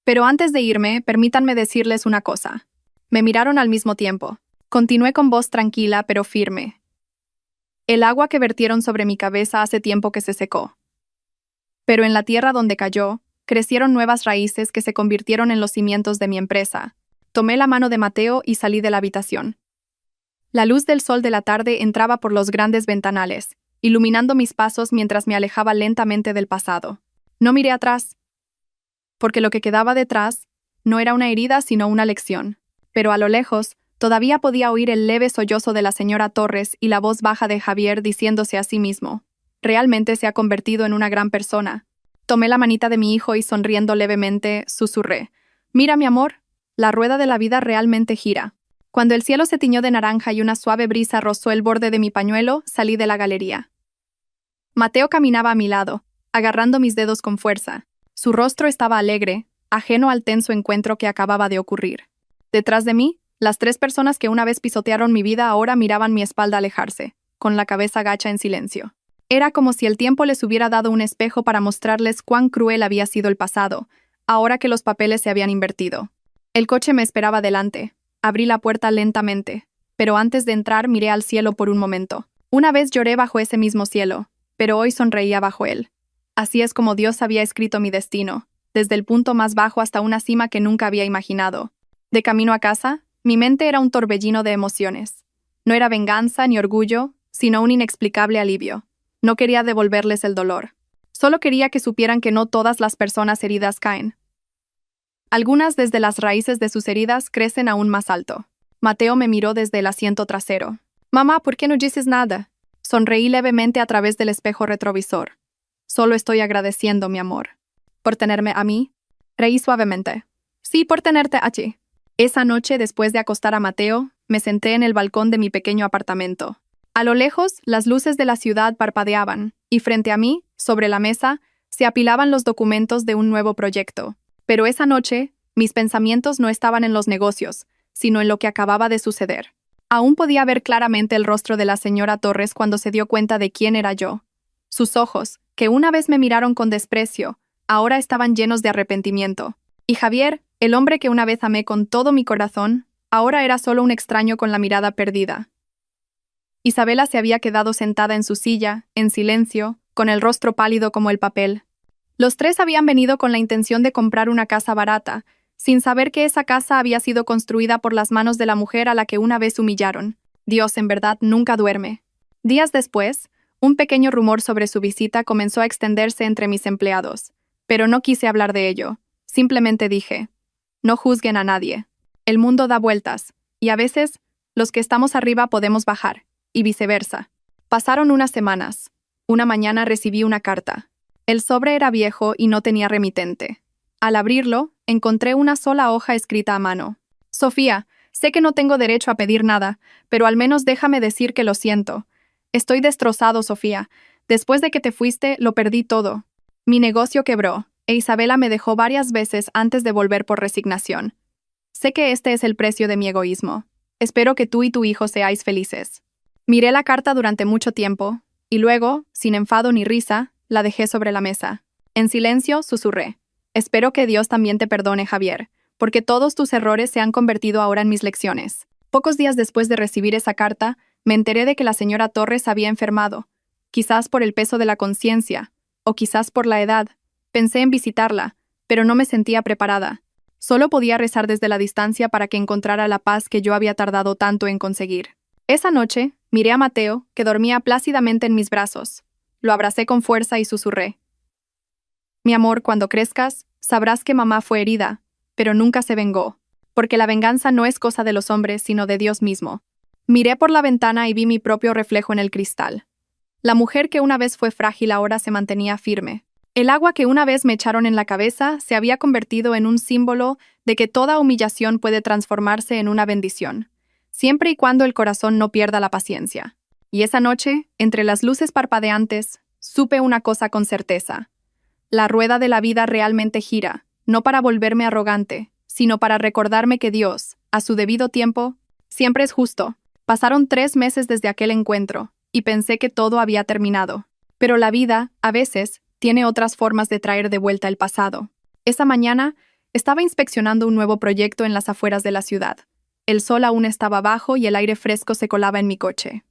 Pero antes de irme, permítanme decirles una cosa. Me miraron al mismo tiempo. Continué con voz tranquila pero firme. «El agua que vertieron sobre mi cabeza hace tiempo que se secó. Pero en la tierra donde cayó, crecieron nuevas raíces que se convirtieron en los cimientos de mi empresa». Tomé la mano de Mateo y salí de la habitación. La luz del sol de la tarde entraba por los grandes ventanales, iluminando mis pasos mientras me alejaba lentamente del pasado. No miré atrás, porque lo que quedaba detrás no era una herida sino una lección. Pero a lo lejos, todavía podía oír el leve sollozo de la señora Torres y la voz baja de Javier diciéndose a sí mismo: «Realmente se ha convertido en una gran persona». Tomé la manita de mi hijo y sonriendo levemente, susurré: «Mira, mi amor, la rueda de la vida realmente gira». Cuando el cielo se tiñó de naranja y una suave brisa rozó el borde de mi pañuelo, salí de la galería. Mateo caminaba a mi lado, agarrando mis dedos con fuerza. Su rostro estaba alegre, ajeno al tenso encuentro que acababa de ocurrir. Detrás de mí, las 3 personas que una vez pisotearon mi vida ahora miraban mi espalda alejarse, con la cabeza gacha en silencio. Era como si el tiempo les hubiera dado un espejo para mostrarles cuán cruel había sido el pasado, ahora que los papeles se habían invertido. El coche me esperaba delante. Abrí la puerta lentamente, pero antes de entrar miré al cielo por un momento. Una vez lloré bajo ese mismo cielo, pero hoy sonreía bajo él. Así es como Dios había escrito mi destino, desde el punto más bajo hasta una cima que nunca había imaginado. De camino a casa, mi mente era un torbellino de emociones. No era venganza ni orgullo, sino un inexplicable alivio. No quería devolverles el dolor. Solo quería que supieran que no todas las personas heridas caen. Algunas desde las raíces de sus heridas crecen aún más alto. Mateo me miró desde el asiento trasero. Mamá, ¿por qué no dices nada? Sonreí levemente a través del espejo retrovisor. Solo estoy agradeciendo, mi amor. ¿Por tenerme a mí? Reí suavemente. Sí, por tenerte a ti. Esa noche, después de acostar a Mateo, me senté en el balcón de mi pequeño apartamento. A lo lejos, las luces de la ciudad parpadeaban, y frente a mí, sobre la mesa, se apilaban los documentos de un nuevo proyecto. Pero esa noche, mis pensamientos no estaban en los negocios, sino en lo que acababa de suceder. Aún podía ver claramente el rostro de la señora Torres cuando se dio cuenta de quién era yo. Sus ojos, que una vez me miraron con desprecio, ahora estaban llenos de arrepentimiento. Y Javier, el hombre que una vez amé con todo mi corazón, ahora era solo un extraño con la mirada perdida. Isabela se había quedado sentada en su silla, en silencio, con el rostro pálido como el papel. Los tres habían venido con la intención de comprar una casa barata, sin saber que esa casa había sido construida por las manos de la mujer a la que una vez humillaron. Dios, en verdad, nunca duerme. Días después, un pequeño rumor sobre su visita comenzó a extenderse entre mis empleados, pero no quise hablar de ello. Simplemente dije, no juzguen a nadie. El mundo da vueltas, y a veces, los que estamos arriba podemos bajar, y viceversa. Pasaron unas semanas. Una mañana recibí una carta. El sobre era viejo y no tenía remitente. Al abrirlo, encontré una sola hoja escrita a mano. Sofía, sé que no tengo derecho a pedir nada, pero al menos déjame decir que lo siento. Estoy destrozado, Sofía. Después de que te fuiste, lo perdí todo. Mi negocio quebró, e Isabela me dejó varias veces antes de volver por resignación. Sé que este es el precio de mi egoísmo. Espero que tú y tu hijo seáis felices. Miré la carta durante mucho tiempo, y luego, sin enfado ni risa, la dejé sobre la mesa. En silencio, susurré. Espero que Dios también te perdone, Javier, porque todos tus errores se han convertido ahora en mis lecciones. Pocos días después de recibir esa carta, me enteré de que la señora Torres había enfermado, quizás por el peso de la conciencia, o quizás por la edad. Pensé en visitarla, pero no me sentía preparada. Solo podía rezar desde la distancia para que encontrara la paz que yo había tardado tanto en conseguir. Esa noche, miré a Mateo, que dormía plácidamente en mis brazos. Lo abracé con fuerza y susurré. Mi amor, cuando crezcas, sabrás que mamá fue herida, pero nunca se vengó, porque la venganza no es cosa de los hombres, sino de Dios mismo. Miré por la ventana y vi mi propio reflejo en el cristal. La mujer que una vez fue frágil ahora se mantenía firme. El agua que una vez me echaron en la cabeza se había convertido en un símbolo de que toda humillación puede transformarse en una bendición, siempre y cuando el corazón no pierda la paciencia. Y esa noche, entre las luces parpadeantes, supe una cosa con certeza. La rueda de la vida realmente gira, no para volverme arrogante, sino para recordarme que Dios, a su debido tiempo, siempre es justo. Pasaron 3 meses desde aquel encuentro, y pensé que todo había terminado. Pero la vida, a veces, tiene otras formas de traer de vuelta el pasado. Esa mañana, estaba inspeccionando un nuevo proyecto en las afueras de la ciudad. El sol aún estaba bajo y el aire fresco se colaba en mi coche.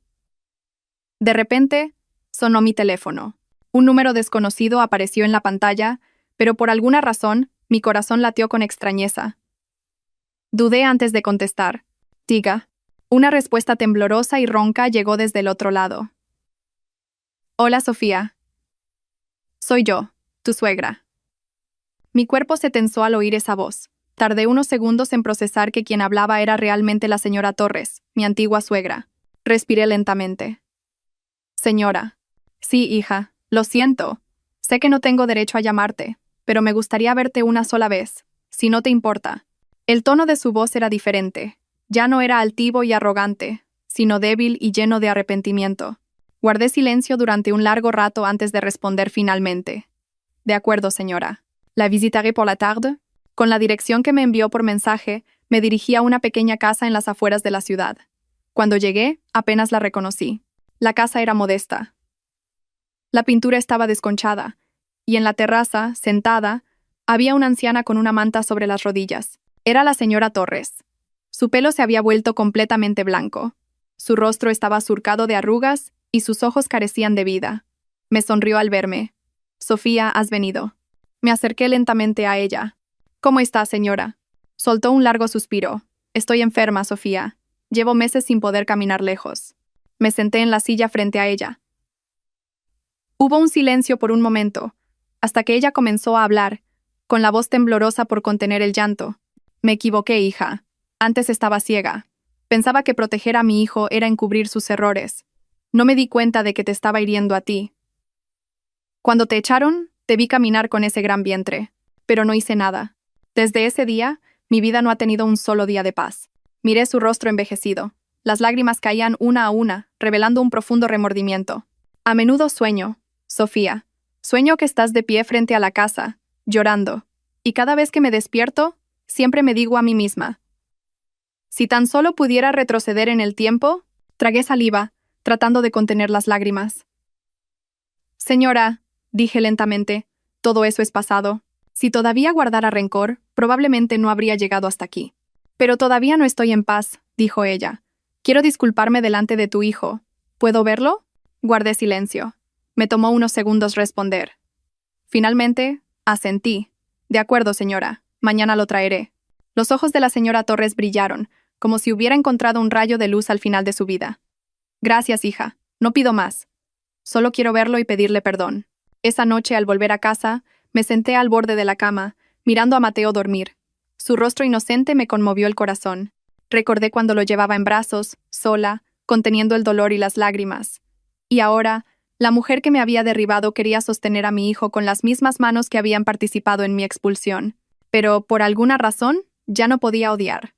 De repente, sonó mi teléfono. Un número desconocido apareció en la pantalla, pero por alguna razón, mi corazón latió con extrañeza. Dudé antes de contestar. Diga. Una respuesta temblorosa y ronca llegó desde el otro lado. Hola, Sofía. Soy yo, tu suegra. Mi cuerpo se tensó al oír esa voz. Tardé unos segundos en procesar que quien hablaba era realmente la señora Torres, mi antigua suegra. Respiré lentamente. Señora. Sí, hija, lo siento. Sé que no tengo derecho a llamarte, pero me gustaría verte una sola vez, si no te importa. El tono de su voz era diferente. Ya no era altivo y arrogante, sino débil y lleno de arrepentimiento. Guardé silencio durante un largo rato antes de responder finalmente. De acuerdo, señora. ¿La visitaré por la tarde? Con la dirección que me envió por mensaje, me dirigí a una pequeña casa en las afueras de la ciudad. Cuando llegué, apenas la reconocí. La casa era modesta. La pintura estaba desconchada, y en la terraza, sentada, había una anciana con una manta sobre las rodillas. Era la señora Torres. Su pelo se había vuelto completamente blanco. Su rostro estaba surcado de arrugas y sus ojos carecían de vida. Me sonrió al verme. «Sofía, has venido». Me acerqué lentamente a ella. «¿Cómo está, señora?» Soltó un largo suspiro. «Estoy enferma, Sofía. Llevo meses sin poder caminar lejos». Me senté en la silla frente a ella. Hubo un silencio por un momento, hasta que ella comenzó a hablar, con la voz temblorosa por contener el llanto. «Me equivoqué, hija. Antes estaba ciega. Pensaba que proteger a mi hijo era encubrir sus errores. No me di cuenta de que te estaba hiriendo a ti. Cuando te echaron, te vi caminar con ese gran vientre, pero no hice nada. Desde ese día, mi vida no ha tenido un solo día de paz». Miré su rostro envejecido. Las lágrimas caían una a una, revelando un profundo remordimiento. «A menudo sueño, Sofía. Sueño que estás de pie frente a la casa, llorando. Y cada vez que me despierto, siempre me digo a mí misma: si tan solo pudiera retroceder en el tiempo». Tragué saliva, tratando de contener las lágrimas. «Señora», dije lentamente, «todo eso es pasado. Si todavía guardara rencor, probablemente no habría llegado hasta aquí». «Pero todavía no estoy en paz», dijo ella. «Quiero disculparme delante de tu hijo. ¿Puedo verlo?» Guardé silencio. Me tomó unos segundos responder. Finalmente, asentí. «De acuerdo, señora. Mañana lo traeré». Los ojos de la señora Torres brillaron, como si hubiera encontrado un rayo de luz al final de su vida. «Gracias, hija. No pido más. Solo quiero verlo y pedirle perdón». Esa noche, al volver a casa, me senté al borde de la cama, mirando a Mateo dormir. Su rostro inocente me conmovió el corazón. Recordé cuando lo llevaba en brazos, sola, conteniendo el dolor y las lágrimas. Y ahora, la mujer que me había derribado quería sostener a mi hijo con las mismas manos que habían participado en mi expulsión. Pero, por alguna razón, ya no podía odiar.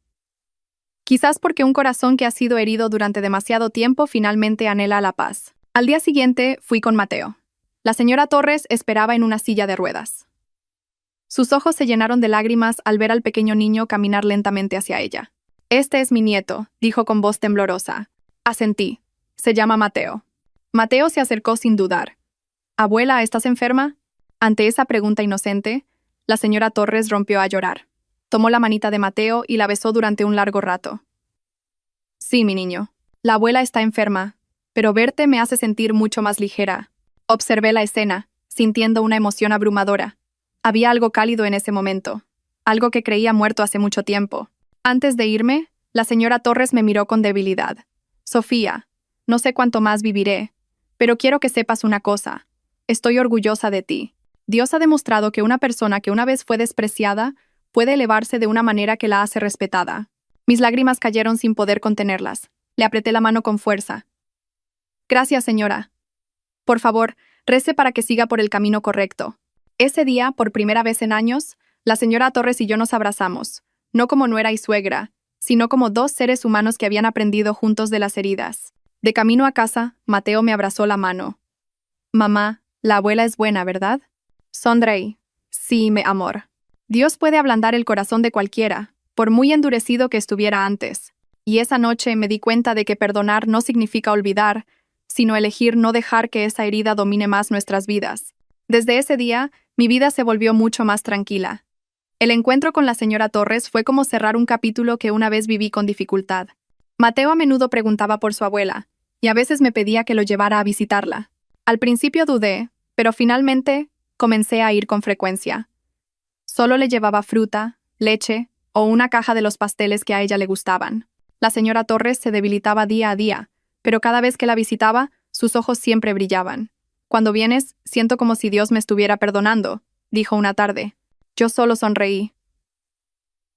Quizás porque un corazón que ha sido herido durante demasiado tiempo finalmente anhela la paz. Al día siguiente, fui con Mateo. La señora Torres esperaba en una silla de ruedas. Sus ojos se llenaron de lágrimas al ver al pequeño niño caminar lentamente hacia ella. «Este es mi nieto», dijo con voz temblorosa. Asentí. «Se llama Mateo». Mateo se acercó sin dudar. «Abuela, ¿estás enferma?» Ante esa pregunta inocente, la señora Torres rompió a llorar. Tomó la manita de Mateo y la besó durante un largo rato. «Sí, mi niño. La abuela está enferma, pero verte me hace sentir mucho más ligera». Observé la escena, sintiendo una emoción abrumadora. Había algo cálido en ese momento, algo que creía muerto hace mucho tiempo. Antes de irme, la señora Torres me miró con debilidad. «Sofía, no sé cuánto más viviré, pero quiero que sepas una cosa. Estoy orgullosa de ti. Dios ha demostrado que una persona que una vez fue despreciada puede elevarse de una manera que la hace respetada». Mis lágrimas cayeron sin poder contenerlas. Le apreté la mano con fuerza. «Gracias, señora. Por favor, rece para que siga por el camino correcto». Ese día, por primera vez en años, la señora Torres y yo nos abrazamos, no como nuera y suegra, sino como dos seres humanos que habían aprendido juntos de las heridas. De camino a casa, Mateo me abrazó la mano. «Mamá, la abuela es buena, ¿verdad?» Sonreí. «Sí, mi amor. Dios puede ablandar el corazón de cualquiera, por muy endurecido que estuviera antes. Y esa noche me di cuenta de que perdonar no significa olvidar, sino elegir no dejar que esa herida domine más nuestras vidas». Desde ese día, mi vida se volvió mucho más tranquila. El encuentro con la señora Torres fue como cerrar un capítulo que una vez viví con dificultad. Mateo a menudo preguntaba por su abuela, y a veces me pedía que lo llevara a visitarla. Al principio dudé, pero finalmente comencé a ir con frecuencia. Solo le llevaba fruta, leche o una caja de los pasteles que a ella le gustaban. La señora Torres se debilitaba día a día, pero cada vez que la visitaba, sus ojos siempre brillaban. «Cuando vienes, siento como si Dios me estuviera perdonando», dijo una tarde. Yo solo sonreí.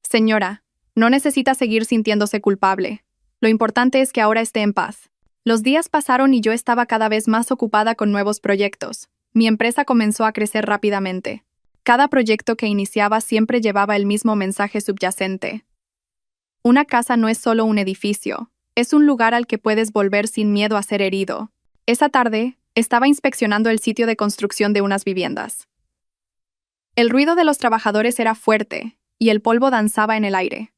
«Señora, no necesita seguir sintiéndose culpable. Lo importante es que ahora esté en paz». Los días pasaron y yo estaba cada vez más ocupada con nuevos proyectos. Mi empresa comenzó a crecer rápidamente. Cada proyecto que iniciaba siempre llevaba el mismo mensaje subyacente. Una casa no es solo un edificio, es un lugar al que puedes volver sin miedo a ser herido. Esa tarde, estaba inspeccionando el sitio de construcción de unas viviendas. El ruido de los trabajadores era fuerte, y el polvo danzaba en el aire.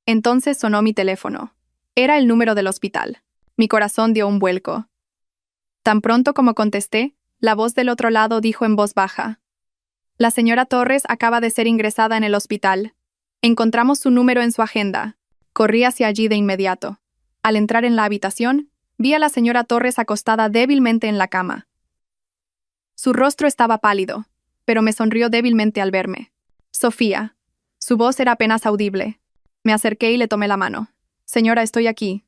Entonces sonó mi teléfono. Era el número del hospital. Mi corazón dio un vuelco. Tan pronto como contesté, La voz del otro lado dijo en voz baja. La señora Torres acaba de ser ingresada en el hospital. Encontramos su número en su agenda. Corrí hacia allí de inmediato. Al entrar en la habitación, vi a la señora Torres acostada débilmente en la cama. Su rostro estaba pálido, pero me sonrió débilmente al verme. Sofía. Su voz era apenas audible. Me acerqué y le tomé la mano. Señora, estoy aquí.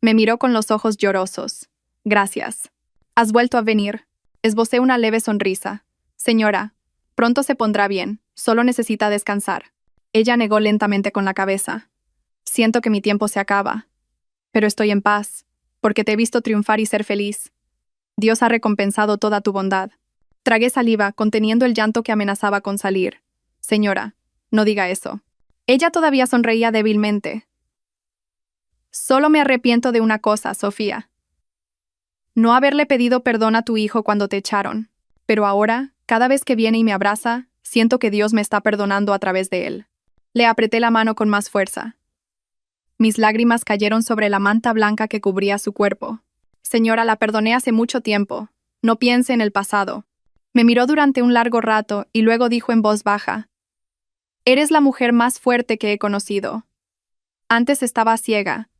Me miró con los ojos llorosos. Gracias. Has vuelto a venir. Esbocé una leve sonrisa. Señora, pronto se pondrá bien, solo necesita descansar. Ella negó lentamente con la cabeza. Siento que mi tiempo se acaba. Pero estoy en paz, porque te he visto triunfar y ser feliz. Dios ha recompensado toda tu bondad. Tragué saliva, conteniendo el llanto que amenazaba con salir. Señora, no diga eso. Ella todavía sonreía débilmente. Solo me arrepiento de una cosa, Sofía. No haberle pedido perdón a tu hijo cuando te echaron. Pero ahora, cada vez que viene y me abraza, siento que Dios me está perdonando a través de él. Le apreté la mano con más fuerza. Mis lágrimas cayeron sobre la manta blanca que cubría su cuerpo. Señora, la perdoné hace mucho tiempo. No piense en el pasado. Me miró durante un largo rato y luego dijo en voz baja. Eres la mujer más fuerte que he conocido. Antes estaba ciega,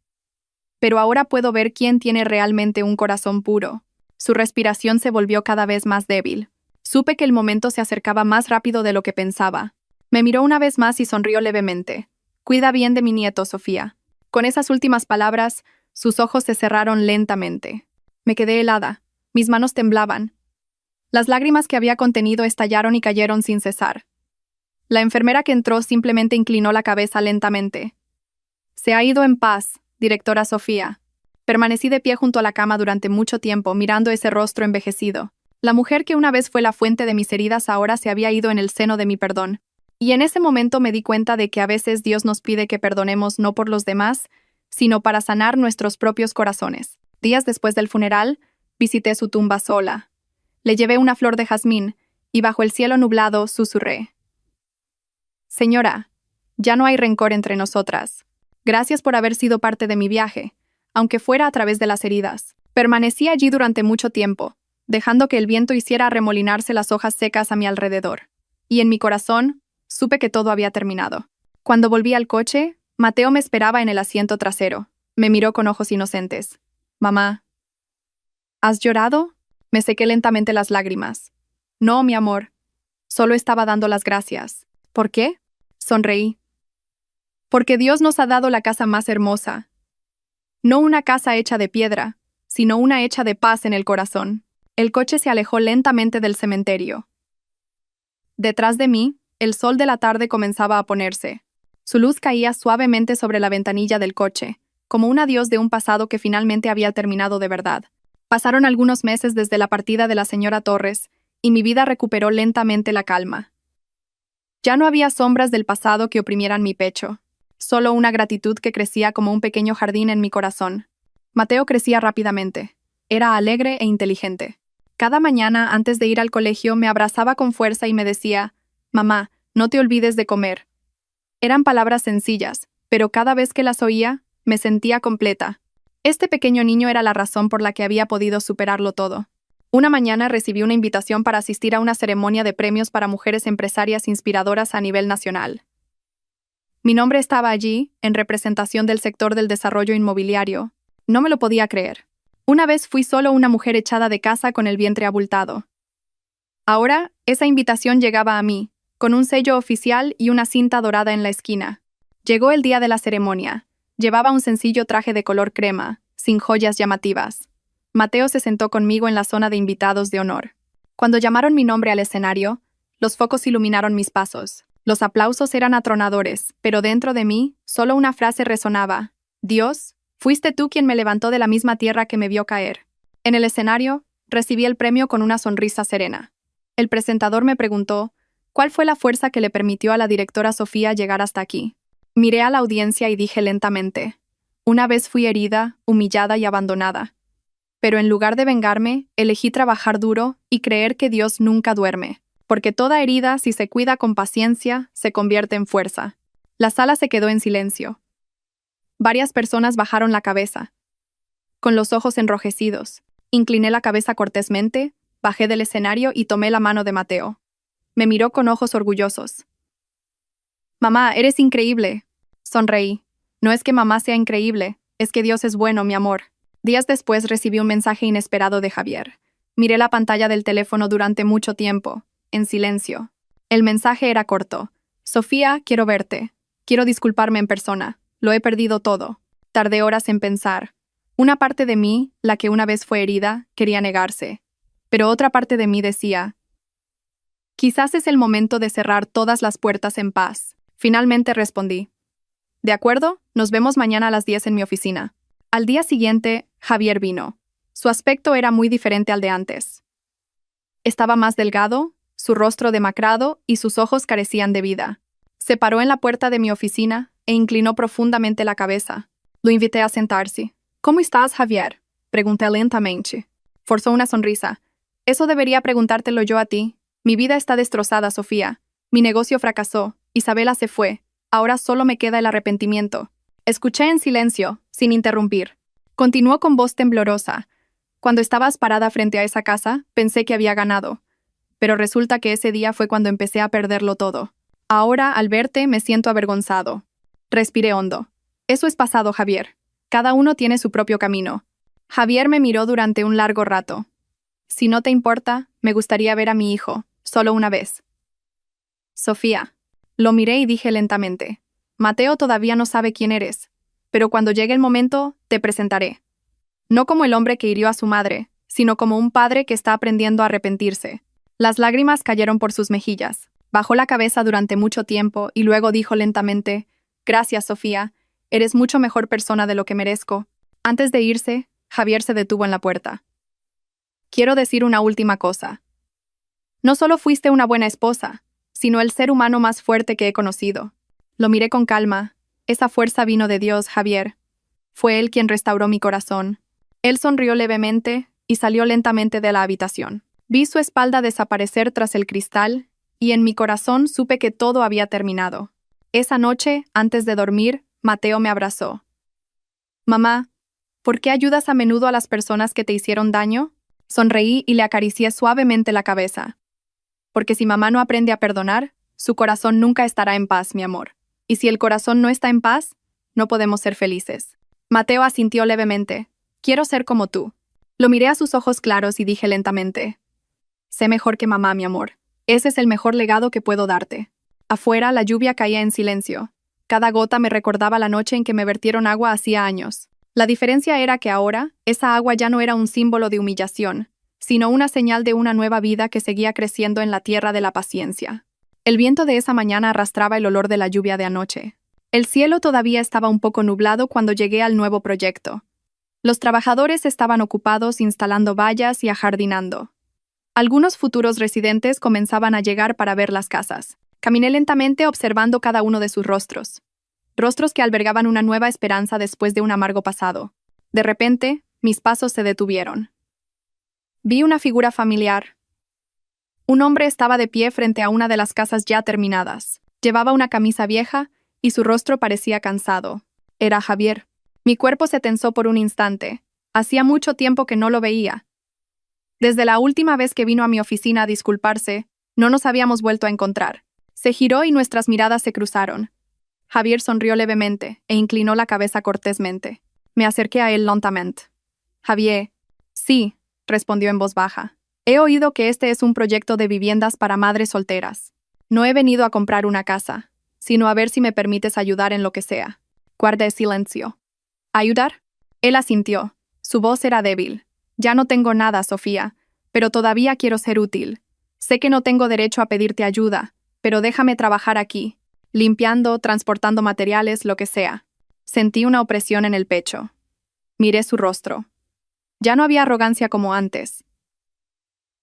pero ahora puedo ver quién tiene realmente un corazón puro. Su respiración se volvió cada vez más débil. Supe que el momento se acercaba más rápido de lo que pensaba. Me miró una vez más y sonrió levemente. Cuida bien de mi nieto, Sofía. Con esas últimas palabras, sus ojos se cerraron lentamente. Me quedé helada. Mis manos temblaban. Las lágrimas que había contenido estallaron y cayeron sin cesar. La enfermera que entró simplemente inclinó la cabeza lentamente. Se ha ido en paz, directora Sofía. Permanecí de pie junto a la cama durante mucho tiempo, mirando ese rostro envejecido. La mujer que una vez fue la fuente de mis heridas ahora se había ido en el seno de mi perdón. Y en ese momento me di cuenta de que a veces Dios nos pide que perdonemos no por los demás, sino para sanar nuestros propios corazones. Días después del funeral, visité su tumba sola. Le llevé una flor de jazmín, y bajo el cielo nublado susurré. Señora, ya no hay rencor entre nosotras. Gracias por haber sido parte de mi viaje, aunque fuera a través de las heridas. Permanecí allí durante mucho tiempo, dejando que el viento hiciera arremolinarse las hojas secas a mi alrededor. Y en mi corazón, supe que todo había terminado. Cuando volví al coche, Mateo me esperaba en el asiento trasero. Me miró con ojos inocentes. Mamá, ¿has llorado? Me sequé lentamente las lágrimas. No, mi amor. Solo estaba dando las gracias. ¿Por qué? Sonreí. Porque Dios nos ha dado la casa más hermosa. No una casa hecha de piedra, sino una hecha de paz en el corazón. El coche se alejó lentamente del cementerio. Detrás de mí, el sol de la tarde comenzaba a ponerse. Su luz caía suavemente sobre la ventanilla del coche, como un adiós de un pasado que finalmente había terminado de verdad. Pasaron algunos meses desde la partida de la señora Torres, y mi vida recuperó lentamente la calma. Ya no había sombras del pasado que oprimieran mi pecho, solo una gratitud que crecía como un pequeño jardín en mi corazón. Mateo crecía rápidamente. Era alegre e inteligente. Cada mañana, antes de ir al colegio, me abrazaba con fuerza y me decía, «Mamá, no te olvides de comer». Eran palabras sencillas, pero cada vez que las oía, me sentía completa. Este pequeño niño era la razón por la que había podido superarlo todo. Una mañana recibí una invitación para asistir a una ceremonia de premios para mujeres empresarias inspiradoras a nivel nacional. Mi nombre estaba allí, en representación del sector del desarrollo inmobiliario. No me lo podía creer. Una vez fui solo una mujer echada de casa con el vientre abultado. Ahora, esa invitación llegaba a mí, con un sello oficial y una cinta dorada en la esquina. Llegó el día de la ceremonia. Llevaba un sencillo traje de color crema, sin joyas llamativas. Mateo se sentó conmigo en la zona de invitados de honor. Cuando llamaron mi nombre al escenario, los focos iluminaron mis pasos. Los aplausos eran atronadores, pero dentro de mí, solo una frase resonaba. Dios, fuiste tú quien me levantó de la misma tierra que me vio caer. En el escenario, recibí el premio con una sonrisa serena. El presentador me preguntó, ¿cuál fue la fuerza que le permitió a la directora Sofía llegar hasta aquí? Miré a la audiencia y dije lentamente, una vez fui herida, humillada y abandonada. Pero en lugar de vengarme, elegí trabajar duro y creer que Dios nunca duerme, porque toda herida, si se cuida con paciencia, se convierte en fuerza. La sala se quedó en silencio. Varias personas bajaron la cabeza. Con los ojos enrojecidos, incliné la cabeza cortésmente, Bajé del escenario y tomé la mano de Mateo. Me miró con ojos orgullosos. Mamá, eres increíble. Sonreí. No es que mamá sea increíble, es que Dios es bueno, mi amor. Días después recibí un mensaje inesperado de Javier. Miré la pantalla del teléfono durante mucho tiempo, en silencio. El mensaje era corto. Sofía, quiero verte. Quiero disculparme en persona. Lo he perdido todo. Tardé horas en pensar. Una parte de mí, la que una vez fue herida, quería negarse. Pero otra parte de mí decía, quizás es el momento de cerrar todas las puertas en paz. Finalmente respondí. De acuerdo, nos vemos mañana a las 10 en mi oficina. Al día siguiente, Javier vino. Su aspecto era muy diferente al de antes. Estaba más delgado, su rostro demacrado y sus ojos carecían de vida. Se paró en la puerta de mi oficina e inclinó profundamente la cabeza. Lo invité a sentarse. ¿Cómo estás, Javier?, pregunté lentamente. Forzó una sonrisa. Eso debería preguntártelo yo a ti. Mi vida está destrozada, Sofía. Mi negocio fracasó. Isabela se fue. Ahora solo me queda el arrepentimiento. Escuché en silencio, sin interrumpir. Continuó con voz temblorosa. Cuando estabas parada frente a esa casa, pensé que había ganado. Pero resulta que ese día fue cuando empecé a perderlo todo. Ahora, al verte, me siento avergonzado. Respiré hondo. Eso es pasado, Javier. Cada uno tiene su propio camino. Javier me miró durante un largo rato. Si no te importa, me gustaría ver a mi hijo, solo una vez. Sofía. Lo miré y dije lentamente. Mateo todavía no sabe quién eres, pero cuando llegue el momento, te presentaré. No como el hombre que hirió a su madre, sino como un padre que está aprendiendo a arrepentirse. Las lágrimas cayeron por sus mejillas. Bajó la cabeza durante mucho tiempo y luego dijo lentamente, gracias, Sofía, eres mucho mejor persona de lo que merezco. Antes de irse, Javier se detuvo en la puerta. Quiero decir una última cosa. No solo fuiste una buena esposa, sino el ser humano más fuerte que he conocido. Lo miré con calma. Esa fuerza vino de Dios, Javier. Fue Él quien restauró mi corazón. Él sonrió levemente y salió lentamente de la habitación. Vi su espalda desaparecer tras el cristal y en mi corazón supe que todo había terminado. Esa noche, antes de dormir, Mateo me abrazó. Mamá, ¿por qué ayudas a menudo a las personas que te hicieron daño? Sonreí y le acaricié suavemente la cabeza. Porque si mamá no aprende a perdonar, su corazón nunca estará en paz, mi amor. Y si el corazón no está en paz, no podemos ser felices. Mateo asintió levemente. Quiero ser como tú. Lo miré a sus ojos claros y dije lentamente. Sé mejor que mamá, mi amor. Ese es el mejor legado que puedo darte. Afuera, la lluvia caía en silencio. Cada gota me recordaba la noche en que me vertieron agua hacía años. La diferencia era que ahora, esa agua ya no era un símbolo de humillación, sino una señal de una nueva vida que seguía creciendo en la tierra de la paciencia. El viento de esa mañana arrastraba el olor de la lluvia de anoche. El cielo todavía estaba un poco nublado cuando llegué al nuevo proyecto. Los trabajadores estaban ocupados instalando vallas y ajardinando. Algunos futuros residentes comenzaban a llegar para ver las casas. Caminé lentamente observando cada uno de sus rostros. Rostros que albergaban una nueva esperanza después de un amargo pasado. De repente, mis pasos se detuvieron. Vi una figura familiar. Un hombre estaba de pie frente a una de las casas ya terminadas. Llevaba una camisa vieja y su rostro parecía cansado. Era Javier. Mi cuerpo se tensó por un instante. Hacía mucho tiempo que no lo veía. Desde la última vez que vino a mi oficina a disculparse, no nos habíamos vuelto a encontrar. Se giró y nuestras miradas se cruzaron. Javier sonrió levemente e inclinó la cabeza cortésmente. Me acerqué a él lentamente. Javier. Sí, respondió en voz baja. He oído que este es un proyecto de viviendas para madres solteras. No he venido a comprar una casa, sino a ver si me permites ayudar en lo que sea. Guardé silencio. ¿Ayudar? Él asintió. Su voz era débil. Ya no tengo nada, Sofía, pero todavía quiero ser útil. Sé que no tengo derecho a pedirte ayuda, pero déjame trabajar aquí, limpiando, transportando materiales, lo que sea. Sentí una opresión en el pecho. Miré su rostro. Ya no había arrogancia como antes.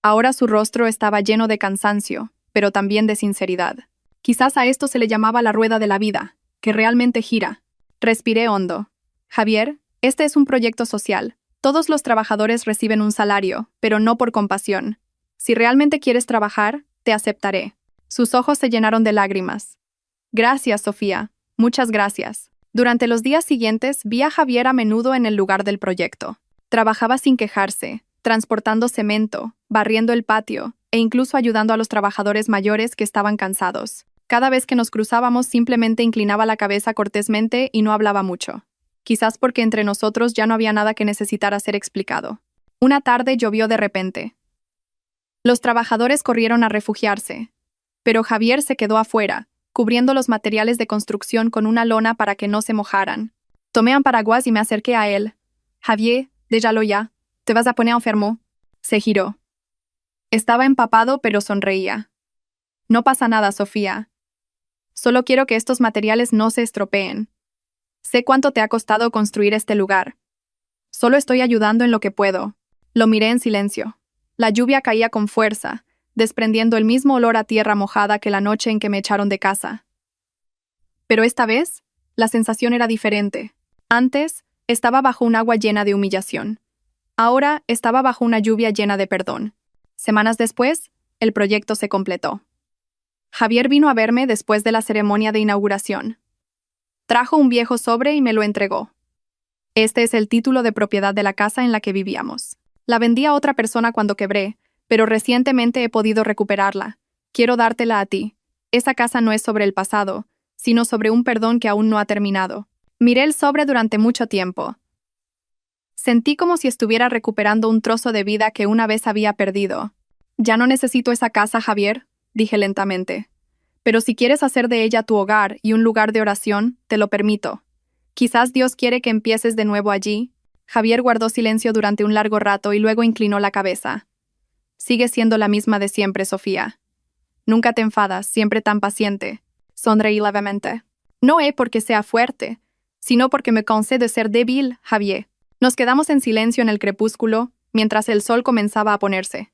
Ahora su rostro estaba lleno de cansancio, pero también de sinceridad. Quizás a esto se le llamaba la rueda de la vida, que realmente gira. Respiré hondo. Javier, este es un proyecto social. Todos los trabajadores reciben un salario, pero no por compasión. Si realmente quieres trabajar, te aceptaré. Sus ojos se llenaron de lágrimas. Gracias, Sofía. Muchas gracias. Durante los días siguientes vi a Javier a menudo en el lugar del proyecto. Trabajaba sin quejarse, transportando cemento, barriendo el patio e incluso ayudando a los trabajadores mayores que estaban cansados. Cada vez que nos cruzábamos simplemente inclinaba la cabeza cortésmente y no hablaba mucho. Quizás porque entre nosotros ya no había nada que necesitara ser explicado. Una tarde llovió de repente. Los trabajadores corrieron a refugiarse, pero Javier se quedó afuera, cubriendo los materiales de construcción con una lona para que no se mojaran. Tomé un paraguas y me acerqué a él. Javier, déjalo ya. ¿Te vas a poner enfermo? Se giró. Estaba empapado, pero sonreía. No pasa nada, Sofía. Solo quiero que estos materiales no se estropeen. Sé cuánto te ha costado construir este lugar. Solo estoy ayudando en lo que puedo. Lo miré en silencio. La lluvia caía con fuerza, desprendiendo el mismo olor a tierra mojada que la noche en que me echaron de casa. Pero esta vez, la sensación era diferente. Antes, estaba bajo un agua llena de humillación. Ahora, estaba bajo una lluvia llena de perdón. Semanas después, el proyecto se completó. Javier vino a verme después de la ceremonia de inauguración. Trajo un viejo sobre y me lo entregó. Este es el título de propiedad de la casa en la que vivíamos. La vendí a otra persona cuando quebré, pero recientemente he podido recuperarla. Quiero dártela a ti. Esa casa no es sobre el pasado, sino sobre un perdón que aún no ha terminado. Miré el sobre durante mucho tiempo. Sentí como si estuviera recuperando un trozo de vida que una vez había perdido. Ya no necesito esa casa, Javier, dije lentamente. Pero si quieres hacer de ella tu hogar y un lugar de oración, te lo permito. Quizás Dios quiere que empieces de nuevo allí. Javier guardó silencio durante un largo rato y luego inclinó la cabeza. Sigues siendo la misma de siempre, Sofía. Nunca te enfadas, siempre tan paciente. Sonreí levemente. No es porque sea fuerte, sino porque me cansé de ser débil, Javier. Nos quedamos en silencio en el crepúsculo, mientras el sol comenzaba a ponerse.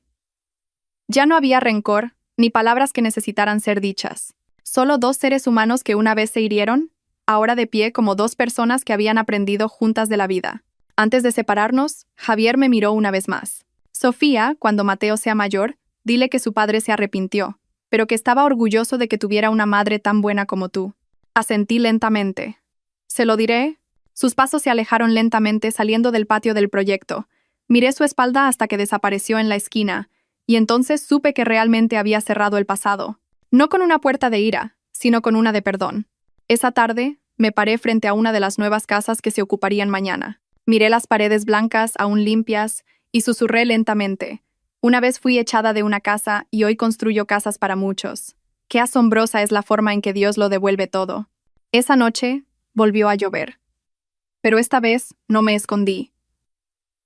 Ya no había rencor, ni palabras que necesitaran ser dichas. Solo dos seres humanos que una vez se hirieron, ahora de pie como dos personas que habían aprendido juntas de la vida. Antes de separarnos, Javier me miró una vez más. Sofía, cuando Mateo sea mayor, dile que su padre se arrepintió, pero que estaba orgulloso de que tuviera una madre tan buena como tú. Asentí lentamente. ¿Se lo diré? Sus pasos se alejaron lentamente saliendo del patio del proyecto. Miré su espalda hasta que desapareció en la esquina, y entonces supe que realmente había cerrado el pasado. No con una puerta de ira, sino con una de perdón. Esa tarde, me paré frente a una de las nuevas casas que se ocuparían mañana. Miré las paredes blancas, aún limpias, y susurré lentamente. Una vez fui echada de una casa y hoy construyo casas para muchos. Qué asombrosa es la forma en que Dios lo devuelve todo. Esa noche, volvió a llover. Pero esta vez no me escondí.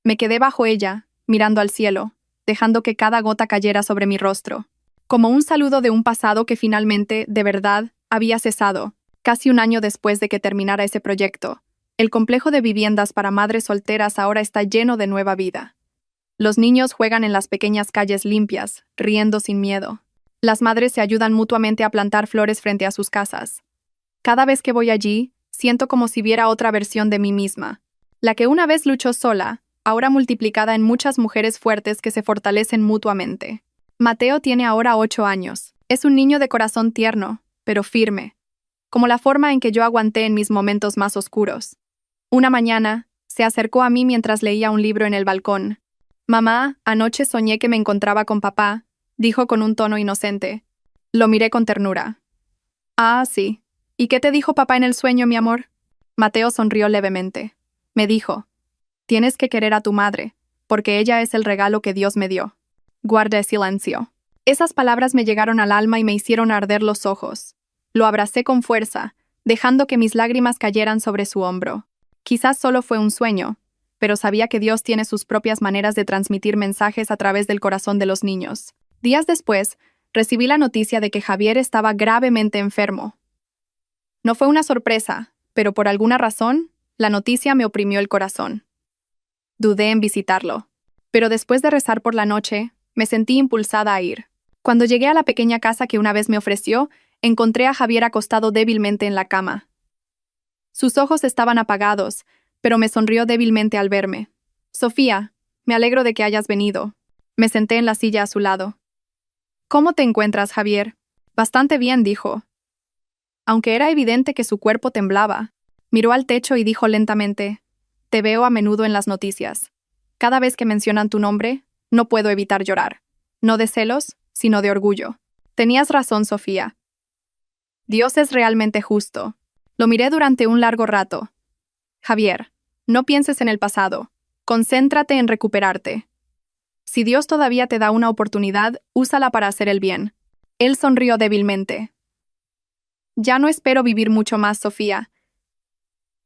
Me quedé bajo ella, mirando al cielo, dejando que cada gota cayera sobre mi rostro, como un saludo de un pasado que finalmente, de verdad, había cesado, casi un año después de que terminara ese proyecto. El complejo de viviendas para madres solteras ahora está lleno de nueva vida. Los niños juegan en las pequeñas calles limpias, riendo sin miedo. Las madres se ayudan mutuamente a plantar flores frente a sus casas. Cada vez que voy allí, siento como si viera otra versión de mí misma. La que una vez luchó sola, ahora multiplicada en muchas mujeres fuertes que se fortalecen mutuamente. Mateo tiene ahora 8 años. Es un niño de corazón tierno, pero firme. Como la forma en que yo aguanté en mis momentos más oscuros. Una mañana, se acercó a mí mientras leía un libro en el balcón. «Mamá, anoche soñé que me encontraba con papá», dijo con un tono inocente. Lo miré con ternura. «Ah, sí. ¿Y qué te dijo papá en el sueño, mi amor?» Mateo sonrió levemente. Me dijo, «Tienes que querer a tu madre, porque ella es el regalo que Dios me dio». Guardé silencio. Esas palabras me llegaron al alma y me hicieron arder los ojos. Lo abracé con fuerza, dejando que mis lágrimas cayeran sobre su hombro. Quizás solo fue un sueño, pero sabía que Dios tiene sus propias maneras de transmitir mensajes a través del corazón de los niños. Días después, recibí la noticia de que Javier estaba gravemente enfermo. No fue una sorpresa, pero por alguna razón, la noticia me oprimió el corazón. Dudé en visitarlo, pero después de rezar por la noche, me sentí impulsada a ir. Cuando llegué a la pequeña casa que una vez me ofreció, encontré a Javier acostado débilmente en la cama. Sus ojos estaban apagados, pero me sonrió débilmente al verme. «Sofía, me alegro de que hayas venido». Me senté en la silla a su lado. «¿Cómo te encuentras, Javier?» «Bastante bien», dijo. Aunque era evidente que su cuerpo temblaba, miró al techo y dijo lentamente, «Te veo a menudo en las noticias. Cada vez que mencionan tu nombre, No puedo evitar llorar. No de celos, sino de orgullo. Tenías razón, Sofía. Dios es realmente justo. Lo miré durante un largo rato. Javier, no pienses en el pasado. Concéntrate en recuperarte. Si Dios todavía te da una oportunidad, úsala para hacer el bien. Él sonrió débilmente. Ya no espero vivir mucho más, Sofía.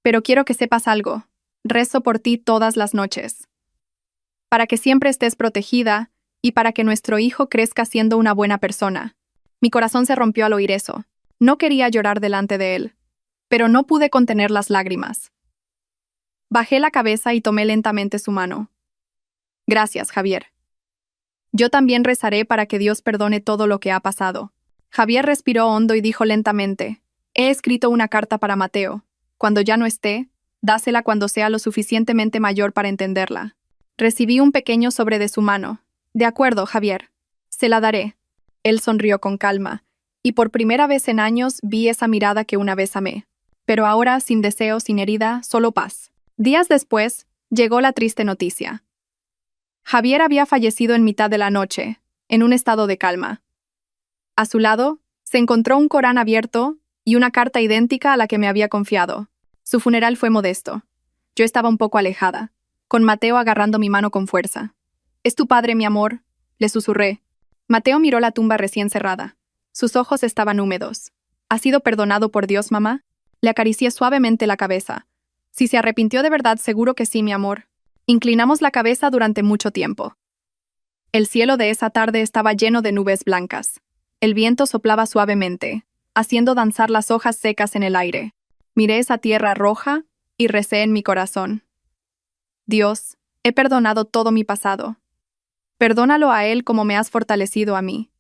Pero quiero que sepas algo. Rezo por ti todas las noches. Para que siempre estés protegida y para que nuestro hijo crezca siendo una buena persona. Mi corazón se rompió al oír eso. No quería llorar delante de él, pero no pude contener las lágrimas. Bajé la cabeza y tomé lentamente su mano. Gracias, Javier. Yo también rezaré para que Dios perdone todo lo que ha pasado. Javier respiró hondo y dijo lentamente, he escrito una carta para Mateo. Cuando ya no esté, dásela cuando sea lo suficientemente mayor para entenderla. Recibí un pequeño sobre de su mano. De acuerdo, Javier. Se la daré. Él sonrió con calma, y por primera vez en años vi esa mirada que una vez amé. Pero ahora, sin deseo, sin herida, solo paz. Días después, llegó la triste noticia. Javier había fallecido en mitad de la noche, en un estado de calma. A su lado, se encontró un Corán abierto y una carta idéntica a la que me había confiado. Su funeral fue modesto. Yo estaba un poco alejada, con Mateo agarrando mi mano con fuerza. «Es tu padre, mi amor», le susurré. Mateo miró la tumba recién cerrada. Sus ojos estaban húmedos. «¿Ha sido perdonado por Dios, mamá?» Le acaricié suavemente la cabeza. «Si se arrepintió de verdad, seguro que sí, mi amor». Inclinamos la cabeza durante mucho tiempo. El cielo de esa tarde estaba lleno de nubes blancas. El viento soplaba suavemente, haciendo danzar las hojas secas en el aire. Miré esa tierra roja y recé en mi corazón. Dios, he perdonado todo mi pasado. Perdónalo a él como me has fortalecido a mí.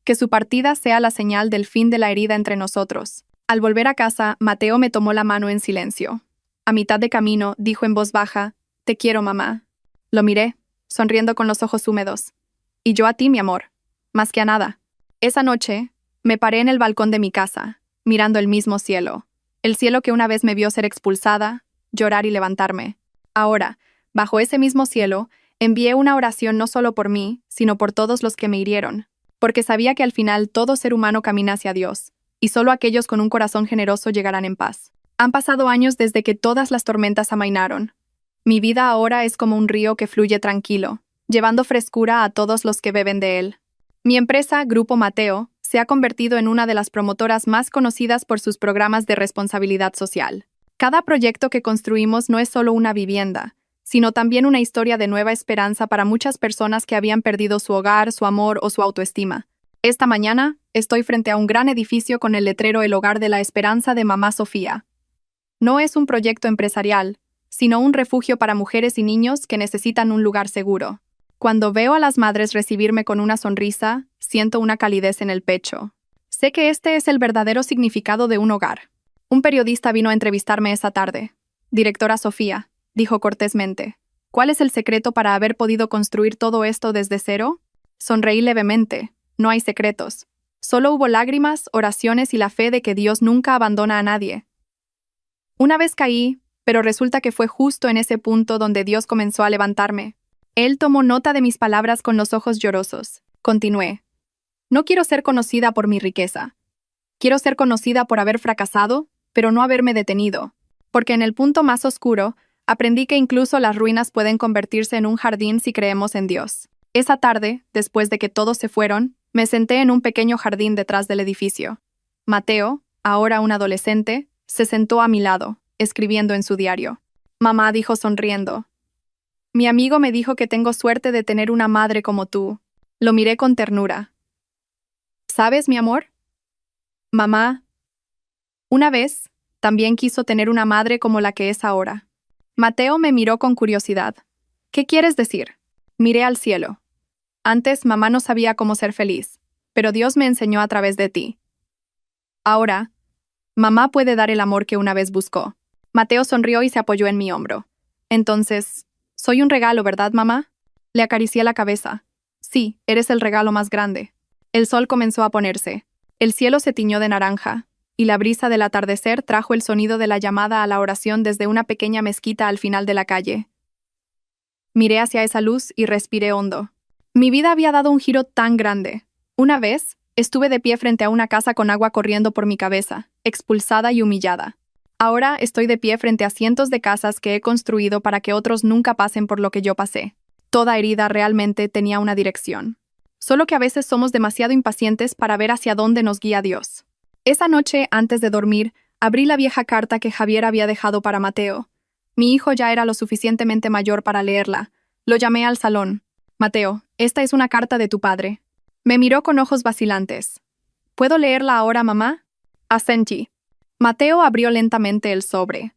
Que su partida sea la señal del fin de la herida entre nosotros. Al volver a casa, Mateo me tomó la mano en silencio. A mitad de camino, dijo en voz baja, «Te quiero, mamá». Lo miré, sonriendo con los ojos húmedos. «Y yo a ti, mi amor. Más que a nada». Esa noche, me paré en el balcón de mi casa, mirando el mismo cielo. El cielo que una vez me vio ser expulsada, llorar y levantarme. Ahora, bajo ese mismo cielo, envié una oración no solo por mí, sino por todos los que me hirieron, porque sabía que al final todo ser humano camina hacia Dios, y solo aquellos con un corazón generoso llegarán en paz. Han pasado años desde que todas las tormentas amainaron. Mi vida ahora es como un río que fluye tranquilo, llevando frescura a todos los que beben de él. Mi empresa, Grupo Mateo, se ha convertido en una de las promotoras más conocidas por sus programas de responsabilidad social. Cada proyecto que construimos no es solo una vivienda, sino también una historia de nueva esperanza para muchas personas que habían perdido su hogar, su amor o su autoestima. Esta mañana, estoy frente a un gran edificio con el letrero El Hogar de la Esperanza de Mamá Sofía. No es un proyecto empresarial, sino un refugio para mujeres y niños que necesitan un lugar seguro. Cuando veo a las madres recibirme con una sonrisa, siento una calidez en el pecho. Sé que este es el verdadero significado de un hogar. Un periodista vino a entrevistarme esa tarde. «Directora Sofía», dijo cortésmente, «¿cuál es el secreto para haber podido construir todo esto desde cero?» Sonreí levemente. No hay secretos. Solo hubo lágrimas, oraciones y la fe de que Dios nunca abandona a nadie. Una vez caí, pero resulta que fue justo en ese punto donde Dios comenzó a levantarme. Él tomó nota de mis palabras con los ojos llorosos. Continué. «No quiero ser conocida por mi riqueza. Quiero ser conocida por haber fracasado, pero no haberme detenido. Porque en el punto más oscuro, aprendí que incluso las ruinas pueden convertirse en un jardín si creemos en Dios». Esa tarde, después de que todos se fueron, me senté en un pequeño jardín detrás del edificio. Mateo, ahora un adolescente, se sentó a mi lado, escribiendo en su diario. «Mamá», dijo sonriendo. «Mi amigo me dijo que tengo suerte de tener una madre como tú». Lo miré con ternura. «¿Sabes, mi amor? Mamá, una vez, también quiso tener una madre como la que es ahora». Mateo me miró con curiosidad. «¿Qué quieres decir?» Miré al cielo. «Antes mamá no sabía cómo ser feliz, pero Dios me enseñó a través de ti. Ahora, mamá puede dar el amor que una vez buscó». Mateo sonrió y se apoyó en mi hombro. «Entonces, soy un regalo, ¿verdad, mamá?» Le acaricié la cabeza. «Sí, eres el regalo más grande». El sol comenzó a ponerse. El cielo se tiñó de naranja, y la brisa del atardecer trajo el sonido de la llamada a la oración desde una pequeña mezquita al final de la calle. Miré hacia esa luz y respiré hondo. Mi vida había dado un giro tan grande. Una vez, estuve de pie frente a una casa con agua corriendo por mi cabeza, expulsada y humillada. Ahora estoy de pie frente a cientos de casas que he construido para que otros nunca pasen por lo que yo pasé. Toda herida realmente tenía una dirección. Solo que a veces somos demasiado impacientes para ver hacia dónde nos guía Dios. Esa noche, antes de dormir, abrí la vieja carta que Javier había dejado para Mateo. Mi hijo ya era lo suficientemente mayor para leerla. Lo llamé al salón. Mateo, esta es una carta de tu padre. Me miró con ojos vacilantes. ¿Puedo leerla ahora, mamá? Asentí. Mateo abrió lentamente el sobre.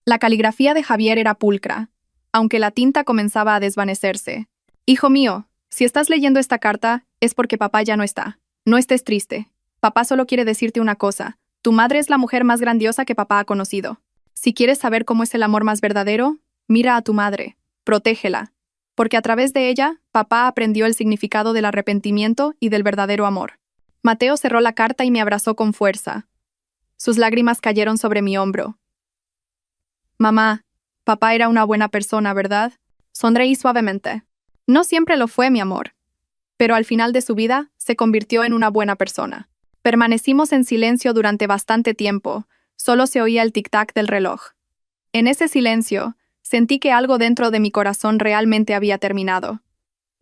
La caligrafía de Javier era pulcra, aunque la tinta comenzaba a desvanecerse. Hijo mío, si estás leyendo esta carta, es porque papá ya no está. No estés triste. Papá solo quiere decirte una cosa. Tu madre es la mujer más grandiosa que papá ha conocido. Si quieres saber cómo es el amor más verdadero, mira a tu madre. Protégela. Porque a través de ella, papá aprendió el significado del arrepentimiento y del verdadero amor. Mateo cerró la carta y me abrazó con fuerza. Sus lágrimas cayeron sobre mi hombro. Mamá, papá era una buena persona, ¿verdad? Sonreí suavemente. No siempre lo fue, mi amor. Pero al final de su vida, se convirtió en una buena persona. Permanecimos en silencio durante bastante tiempo. Solo se oía el tic-tac del reloj. En ese silencio, sentí que algo dentro de mi corazón realmente había terminado.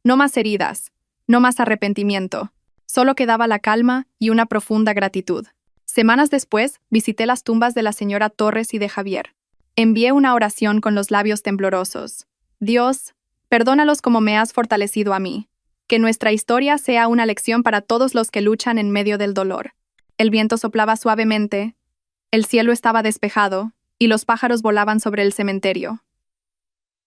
No más heridas, no más arrepentimiento. Solo quedaba la calma y una profunda gratitud. Semanas después, visité las tumbas de la señora Torres y de Javier. Envié una oración con los labios temblorosos. Dios, perdónalos como me has fortalecido a mí. Que nuestra historia sea una lección para todos los que luchan en medio del dolor. El viento soplaba suavemente, el cielo estaba despejado, y los pájaros volaban sobre el cementerio.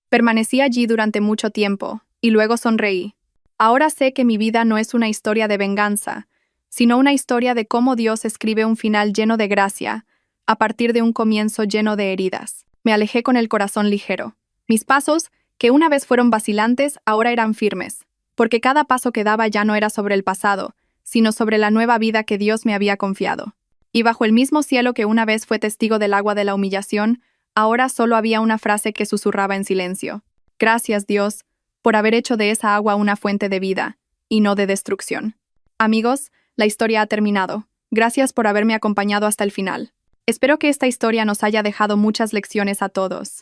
Permanecí allí durante mucho tiempo, y luego sonreí. Ahora sé que mi vida no es una historia de venganza, sino una historia de cómo Dios escribe un final lleno de gracia, a partir de un comienzo lleno de heridas. Me alejé con el corazón ligero. Mis pasos, que una vez fueron vacilantes, ahora eran firmes, porque cada paso que daba ya no era sobre el pasado, sino sobre la nueva vida que Dios me había confiado. Y bajo el mismo cielo que una vez fue testigo del agua de la humillación, ahora solo había una frase que susurraba en silencio. Gracias, Dios, por haber hecho de esa agua una fuente de vida, y no de destrucción. Amigos, la historia ha terminado. Gracias por haberme acompañado hasta el final. Espero que esta historia nos haya dejado muchas lecciones a todos.